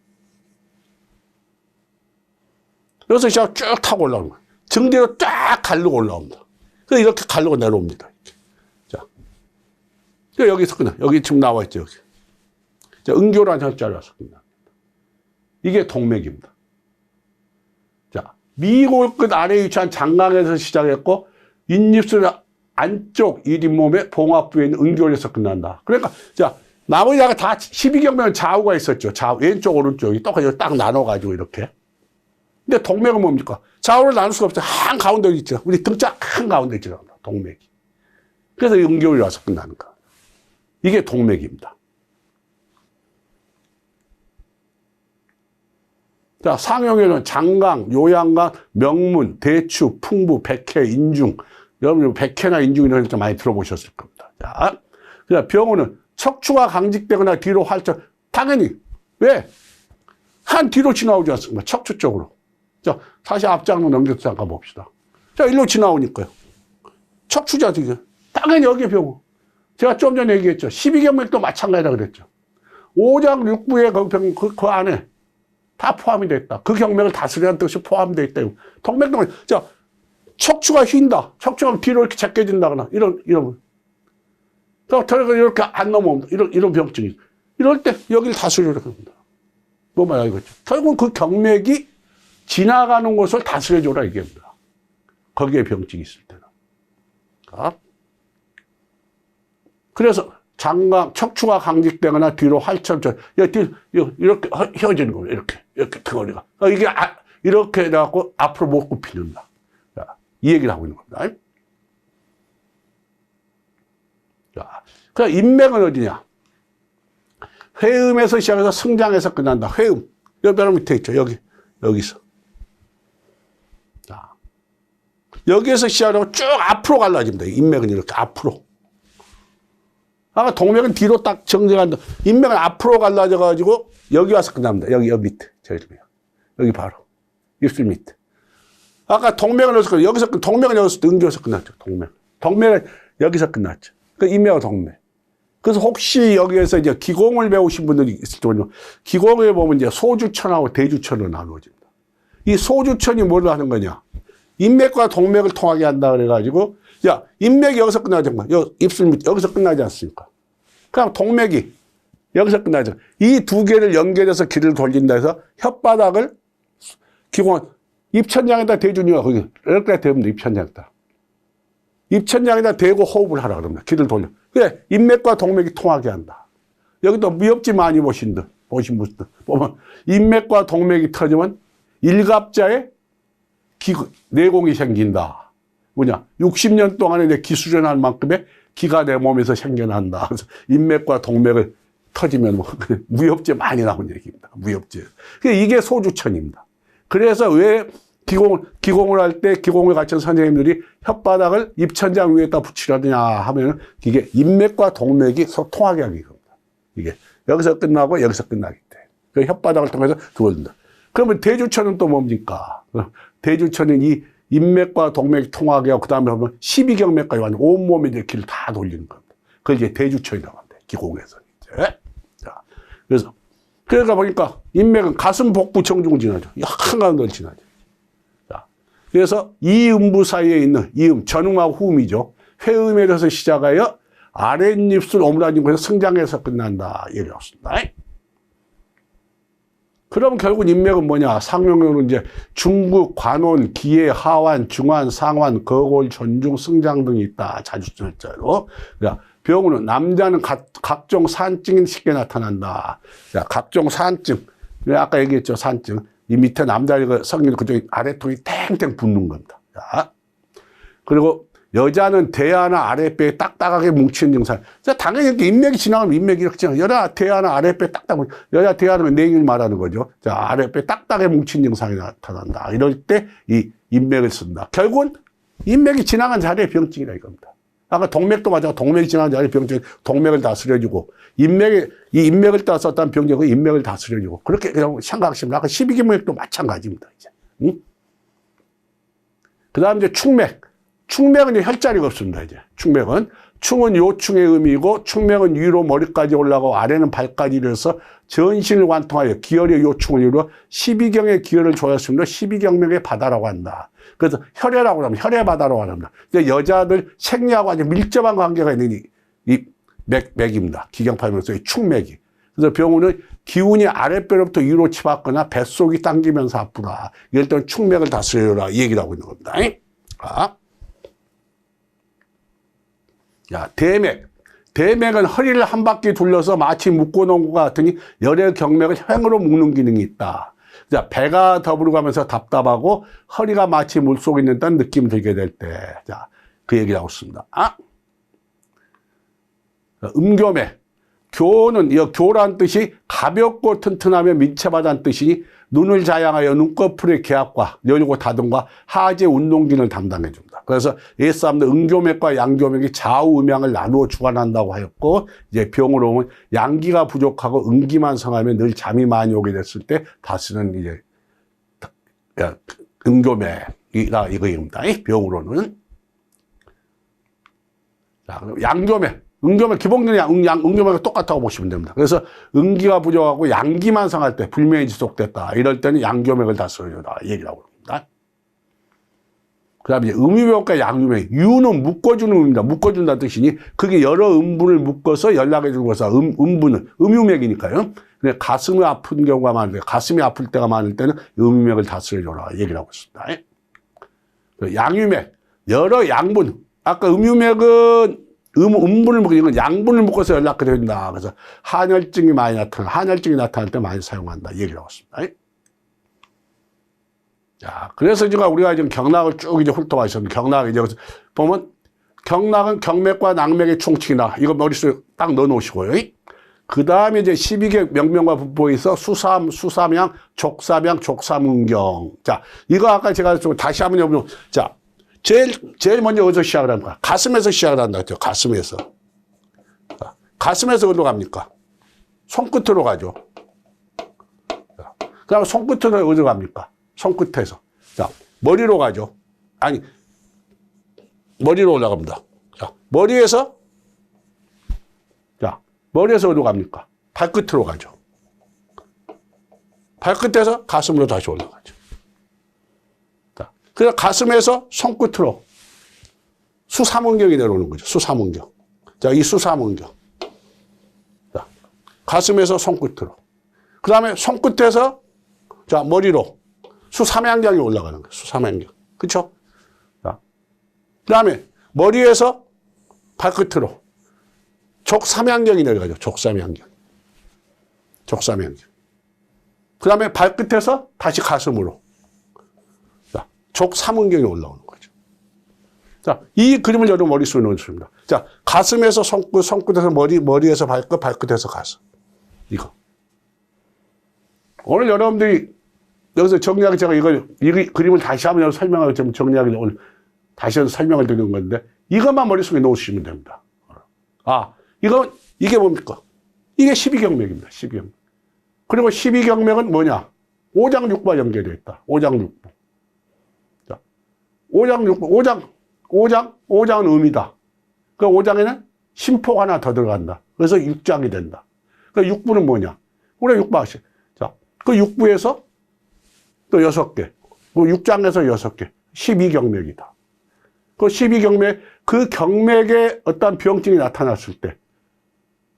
여기서 시작 쭉 타고 올라오는 거예요. 등 뒤로 쫙 가르고 올라옵니다. 그래서 이렇게 가르고 내려옵니다. 자. 여기서 끝나. 여기 지금 나와 있죠, 여기. 자, 응교란 혈자라서 끝납니다. 이게 동맥입니다. 자, 미골끝 아래에 위치한 장강에서 시작했고, 인입술 안쪽 이뒷몸의 봉합부에 있는 응교에서 끝난다. 그러니까, 자, 나머지 다 12경맥은 좌우가 있었죠. 좌우, 왼쪽, 오른쪽이 똑같이 딱 나눠가지고 이렇게. 근데 동맥은 뭡니까? 좌우를 나눌 수가 없어요. 한 가운데 있죠. 우리 등짝 한 가운데 있죠. 동맥이. 그래서 응교에 와서 끝나는 거야. 이게 동맥입니다. 자, 상형에는 장강, 요양강, 명문, 대추, 풍부, 백회, 인중. 여러분, 백회나 인중 이런 거 많이 들어보셨을 겁니다. 자, 그다음 병원은 척추가 강직되거나 뒤로 활짝, 당연히. 왜? 한 뒤로 지나오지 않습니까? 척추 쪽으로. 자, 다시 앞장으로 넘겨서 잠깐 봅시다. 자, 일로 지나오니까요. 척추자, 지금. 당연히 여기 병원. 제가 좀 전에 얘기했죠. 12경맥도 마찬가지라 그랬죠. 5장 6부의 그 안에 다 포함이 됐다. 그 경맥을 다스리는 뜻이 포함되어 있다. 동맥도, 자, 척추가 휜다. 척추가 뒤로 이렇게 제껴진다거나, 이런. 자, 이렇게 안 넘어온다. 이런 병증이. 이럴 때 여기를 다스리려고 합니다. 뭐 말이겠죠. 결국 그 경맥이 지나가는 곳을 다스려줘라 이게입니다. 거기에 병증이 있을 때는. 자. 그래서 장강, 척추가 강직되거나 뒤로 활처럼, 이렇게 휘어지는 거예요. 이렇게 덩어리가. 이게 이렇게 해갖고 앞으로 못 굽히는다. 자, 이 얘기를 하고 있는 겁니다. 자, 그럼 인맥은 어디냐? 회음에서 시작해서 승장에서 끝난다. 회음. 여기 바로 밑에 있죠. 여기서. 자, 여기에서 시작하고 쭉 앞으로 갈라집니다. 인맥은 이렇게 앞으로. 아까 동맥은 뒤로 딱 정정한다. 인맥은 앞으로 갈라져가지고 여기 와서 끝납니다. 여기 밑에. 여기 바로. 입술 밑에. 아까 동맥은 동맥은 여기서 응교에서 끝났죠. 동맥은 여기서 끝났죠. 그 인맥은 동맥. 그래서 혹시 여기에서 이제 기공을 배우신 분들이 있을 거예요. 기공에 보면 이제 소주천하고 대주천으로 나누어집니다. 이 소주천이 뭘 하는 거냐? 인맥과 동맥을 통하게 한다 그래가지고, 야, 인맥이 여기서 끝나지 마. 입술 밑 여기서 끝나지 않습니까? 그럼 동맥이 여기서 끝나죠. 이 두 개를 연결해서 길을 돌린다 해서 혓바닥을 기공, 입천장에다 대주니까 거기 이렇게 대면 입천장에다. 입천장에다 대고 호흡을 하라 그럽니다. 길을 돌려. 그래, 인맥과 동맥이 통하게 한다. 여기도 무협지 많이 보신 분들 보면 인맥과 동맥이 터지면 일갑자에 내공이 생긴다. 뭐냐? 60년 동안에 내 기수련할 만큼의 기가 내 몸에서 생겨난다. 그래서 인맥과 동맥을 터지면 뭐 무협지 많이 나온 얘기입니다. 무협지. 이게 소주천입니다. 그래서 왜 기공을 할 때 기공을 가르친 선생님들이 혓바닥을 입천장 위에다 붙이려느냐 하면 이게 인맥과 동맥이 서로 통하게 하기 겁니다. 이게 여기서 끝나고 여기서 끝나기 때문에. 그 혓바닥을 통해서 두어진다. 그러면 대주천은 또 뭡니까? 대주천은 이 인맥과 동맥이 통하게 하고 그 다음에 보면 12경맥까지 완전 온몸에 이제 길을 다 돌리는 겁니다. 그게 이제 대주천이라고 합니다. 기공에서. 자, 그래서 그러다 보니까 인맥은 가슴, 복부, 정중을 지나죠. 한가운데를 지나죠. 자, 그래서 이음부 사이에 있는 이음, 전음하고 후음이죠. 회음에서 시작하여 아랫입술 오므라진 곳에서 승장에서 끝난다. 얘기했습니다. 그럼 결국 인맥은 뭐냐? 상명으로 이제 중국, 관원, 기해, 하완, 중환, 상환, 거골, 전중, 승장 등이 있다. 자주 쓸 자로. 그러니까 병으로는 남자는 각종 산증이 쉽게 나타난다. 자, 각종 산증. 아까 얘기했죠. 산증. 이 밑에 남자의 성인 그쪽에 아래통이 탱탱 붓는 겁니다. 자, 그리고 여자는 대하나 아랫배에 딱딱하게 뭉치는 증상. 자, 당연히 이렇게 인맥이 지나가면 인맥이 이렇게 지나가면 여자 대하나 아랫배에 딱딱 여자 대하는 내기를 말하는 거죠. 자, 아랫배에 딱딱하게 뭉친 증상이 나타난다. 이럴 때 이 인맥을 쓴다. 결국은 인맥이 지나간 자리에 병증이라 이겁니다. 아까 동맥도 맞아. 동맥이 지나간 자리에 병증, 동맥을 다스려주고 이 인맥을 따서 어떤 병증은 인맥을 다스려주고 그렇게 그냥 생각하시면 아까 12경맥도 마찬가지입니다. 이제. 응? 그 다음 이제 충맥. 충맥은 이제 혈자리가 없습니다, 이제. 충맥은. 충은 요충의 의미고 충맥은 위로 머리까지 올라가고 아래는 발까지 이르러서 전신을 관통하여 기혈의 요충을 이루어 12경의 기혈을 조였으므로 12경맥의 바다라고 한다. 그래서 혈액이라고 하면 혈액바다라고 합니다. 여자들 생리하고 아주 밀접한 관계가 있는 이 맥입니다. 기경팔맥에서의 충맥이. 그래서 병우는 기운이 아랫배로부터 위로 치받거나 뱃속이 당기면서 아프다. 이럴 때는 충맥을 다스려라 얘기를 하고 있는 겁니다. 자, 대맥. 대맥은 허리를 한 바퀴 둘러서 마치 묶어놓은 것 같으니 열의 경맥을 횡으로 묶는 기능이 있다. 자, 배가 더불어 가면서 답답하고 허리가 마치 물속에 있는 느낌이 들게 될 때. 자, 그 얘기를 하고 있습니다. 음교맥. 교는, 교란 뜻이 가볍고 튼튼하며 민첩하다는 뜻이니 눈을 자양하여 눈꺼풀의 개압과 연고 다듬과 하지 운동기능을 담당해 줍니다. 그래서 옛사람들 음교맥과 양교맥이 좌우 음양을 나누어 주관한다고 하였고, 이제 병으로 오면 양기가 부족하고 음기만 성하면 늘 잠이 많이 오게 됐을 때 다스는 이제 음교맥이라 이거입니다. 병으로는. 자, 그럼 양교맥. 음교맥, 기본적인 음교맥은 똑같다고 보시면 됩니다. 그래서 음기가 부족하고 양기만 상할 때 불면이 지속됐다. 이럴 때는 양교맥을 다스려라. 얘기라고 합니다. 그 다음에 음유맥과 양유맥. 유는 묶어주는 의미입니다. 묶어준다는 뜻이니 그게 여러 음분을 묶어서 연락해 주는 것은 음분은 음유맥이니까요. 근데 가슴이 아픈 경우가 많은데 가슴이 아플 때가 많을 때는 음유맥을 다스려줘라. 얘기를 하고 있습니다. 양유맥. 여러 양분. 아까 음유맥은 음분을 묶고 이건 양분을 묶어서 연락하게 된다. 그래서 한혈증이 많이 한혈증이 나타날 때 많이 사용한다. 얘기를 하고 있습니다. 자, 그래서 제가 우리가 지금 경락을 쭉 이제 훑어가셨는데, 경락 이제 보면 경락은 경맥과 낙맥의 총칙이다. 이거 머릿속에 딱 넣어 놓으시고요. 그 다음에 이제 12개 명명과 분포에 있어 수삼양, 족삼양, 족삼은경. 자, 이거 아까 제가 좀 다시 한번 해보면, 자, 제일 먼저 어디서 시작을 합니까? 가슴에서 시작을 한다 했죠. 가슴에서. 자, 가슴에서 어디로 갑니까? 손끝으로 가죠. 그 다음에 손끝으로 어디로 갑니까? 손끝에서. 자, 머리로 가죠. 아니, 머리로 올라갑니다. 자, 머리에서 어디로 갑니까? 발끝으로 가죠. 발끝에서 가슴으로 다시 올라가죠. 자, 그래서 가슴에서 손끝으로 수삼은경이 내려오는 거죠. 수삼은경. 자, 이 수삼은경. 자, 가슴에서 손끝으로. 그 다음에 손끝에서 자, 머리로 수삼양경이 올라가는 거예요. 수삼양경. 그쵸? 자, 그 다음에 머리에서 발끝으로 족삼양경이 내려가죠. 족삼양경. 족삼양경. 그 다음에 발끝에서 다시 가슴으로. 자, 족삼은경이 올라오는 거죠. 자, 이 그림을 여러분 머릿속에 넣어주십니다. 자, 가슴에서 손끝, 손끝에서 머리에서 발끝, 발끝에서 가슴. 이거. 오늘 여러분들이 여기서 정리하기 제가 이 그림을 다시 한번 설명을 좀 정리하기 오늘 다시 한번 설명을 드리는 건데 이것만 머릿속에 넣으시면 됩니다. 이게 뭡니까? 이게 12경맥입니다. 12경맥. 그리고 12경맥은 뭐냐? 오장육부와 연결되어 있다. 오장육부. 자, 오장은 음이다. 그 오장에는 심포가 하나 더 들어간다. 그래서 육장이 된다. 그 육부는 뭐냐? 우리 육부 아시죠? 자, 그 육부에서 또 6개. 그 6장에서 6개. 12경맥이다. 그 12경맥, 그 경맥에 어떤 병증이 나타났을 때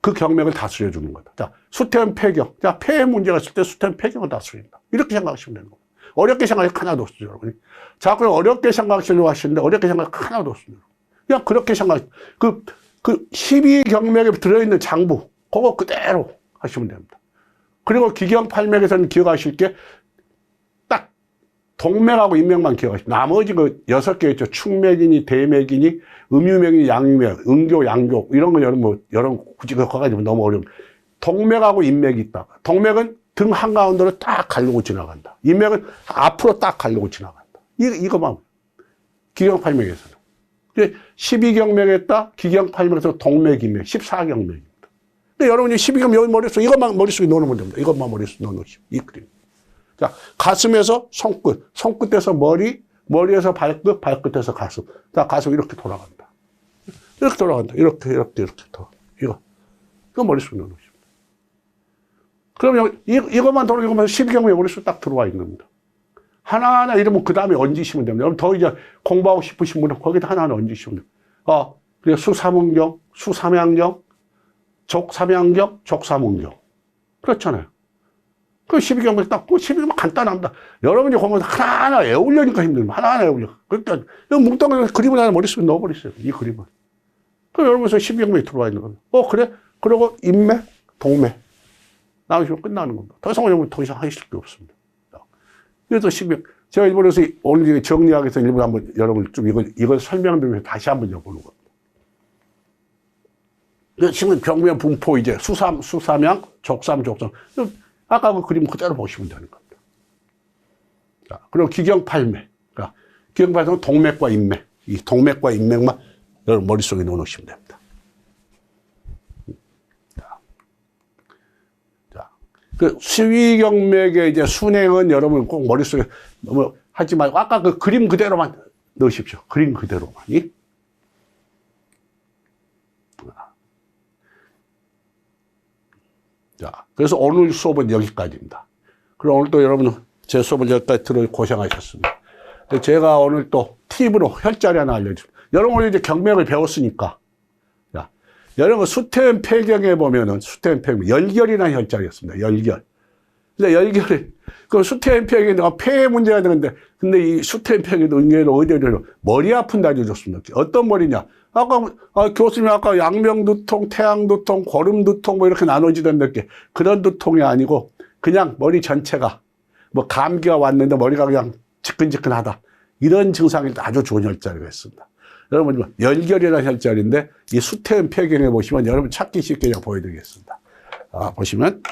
그 경맥을 다스려주는 거다. 자, 수태원 폐경. 자, 폐에 문제가 있을 때 수태원 폐경을 다스린다. 이렇게 생각하시면 되는 겁니다. 어렵게 생각하기 하나도 없어요, 여러분. 자, 그럼 어렵게 생각하시려고 하시는데 어렵게 생각하기 하나도 없습니다. 그냥 그렇게 그 12경맥에 들어있는 장부, 그거 그대로 하시면 됩니다. 그리고 기경팔맥에서는 기억하실 게 동맥하고 인맥만 기억하시면 나머지 그 6개 있죠. 충맥이니 대맥이니 음유맥이니 양유맥, 음교, 양교 이런 거 여러분 굳이 그거 가지고 너무 어려운. 동맥하고 인맥이 있다. 동맥은 등 한가운데로 딱 가르고 지나간다. 인맥은 앞으로 딱 가르고 지나간다. 이거만 기경팔맥에서는. 12경맥에 딱 기경팔맥에서 동맥, 인맥 14경맥입니다. 근데 여러분이 12경맥 여기 머릿속에 이것만 머릿속에 넣어놓으면 됩니다. 이것만 머릿속에 넣어놓으시면 이 그림. 자, 가슴에서 손끝, 손끝에서 머리, 머리에서 발끝, 발끝에서 가슴. 자, 가슴 이렇게 돌아간다. 이렇게 돌아간다. 이렇게 돌아. 이거 머릿속에 넣어놓으십니다. 그러면 이것만 돌아가면 12경매 머릿속에 딱 들어와 있는 겁니다. 하나하나 이러면 그 다음에 얹으시면 됩니다. 여러분 더 이제 공부하고 싶으신 분은 거기다 하나하나 얹으시면 됩니다. 그래서 수삼은경, 수삼양경, 족삼양경, 족삼은경. 그렇잖아요. 그 12경매 딱, 그 12경매 간단합니다. 여러분이 공부해서 하나하나 외우려니까 힘듭니다. 하나하나 외우려. 그러니까, 뭉뚱그려 그림을 하나 머릿속에 넣어버리세요. 이 그림을. 그럼 여러분에서 12경매에 들어와 있는 겁니다. 그래? 그리고 인매, 동매. 나오시면 끝나는 겁니다. 더 이상 여러분 더 이상 하실 게 없습니다. 그래서 12, 제가 일본에서 오늘 정리하기 위해서 일본 한번 여러분 좀 이걸 설명드리면서 다시 한번 여보는 겁니다. 지금 경매 분포 이제 수삼양, 족삼. 아까 그 그림 그대로 보시면 되는 겁니다. 자, 그리고 기경팔매. 그러니까 기경팔매는 동맥과 인맥. 이 동맥과 인맥만 여러분 머릿속에 넣어놓으시면 됩니다. 자, 그 수위경맥의 이제 순행은 여러분 꼭 머릿속에 너무 하지 말고 아까 그 그림 그대로만 넣으십시오. 그림 그대로만. 자, 그래서 오늘 수업은 여기까지입니다. 그럼 오늘 또 여러분 제 수업을 여기까지 들어 고생하셨습니다. 제가 오늘 또 팁으로 혈자리 하나 알려줍니다. 여러분 이제 경맥을 배웠으니까, 자, 여러분 수태원 폐경에 보면은 수태원 폐경 열결이라는 혈자리였습니다. 열결. 근데 열결이 그 수태원 폐경이 내가 폐에 문제가 되는데, 근데 이 수태원 폐경도 의외로 의대로 머리 아픈 날이 좋습니다. 어떤 머리냐? 교수님 아까 양명두통, 태양두통, 고름두통 뭐 이렇게 나눠지던데 그런 두통이 아니고 그냥 머리 전체가 뭐 감기가 왔는데 머리가 그냥 지끈지끈하다. 이런 증상이 아주 좋은 혈자리가 있습니다. 여러분 열결이라는 혈자리인데 이 수태원 폐경에 보시면 여러분 찾기 쉽게 그냥 보여드리겠습니다. 보시면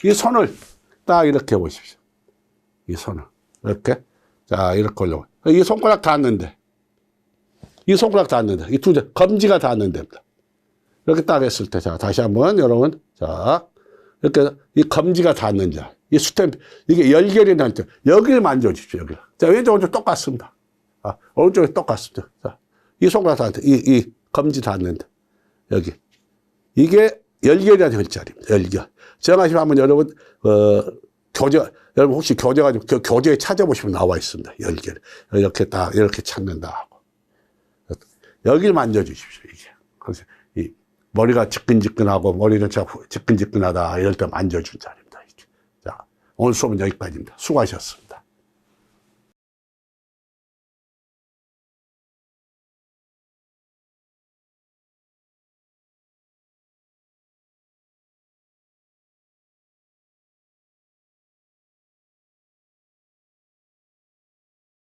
이 손을 딱 이렇게 보십시오. 이 손을 이렇게 자 이렇게 올려. 이 손가락 닿았는데 이 손가락 닿았는데, 이 두 개, 검지가 닿는 데입니다. 이렇게 딱 했을 때, 자, 다시 한번, 여러분, 자, 이렇게, 이 검지가 닿는 자, 이 수템, 이게 열결이 날 때, 여기를 만져주십시오, 여기를. 자, 왼쪽, 오른쪽 똑같습니다. 오른쪽에 똑같습니다. 자, 이 손가락 닿는 데, 이 검지 닿는 데, 여기. 이게 열결이라는 혈자리입니다, 열결. 정하시면 한번 여러분, 여러분 혹시 교재 가지고, 교재에 찾아보시면 나와 있습니다, 열결. 이렇게 딱, 이렇게 찾는다. 여기를 만져주십시오, 이게. 그래서 이 머리가 지끈지끈하고 머리는 지끈지끈하다 이럴 때 만져준 자리입니다. 이게. 자, 오늘 수업은 여기까지입니다. 수고하셨습니다.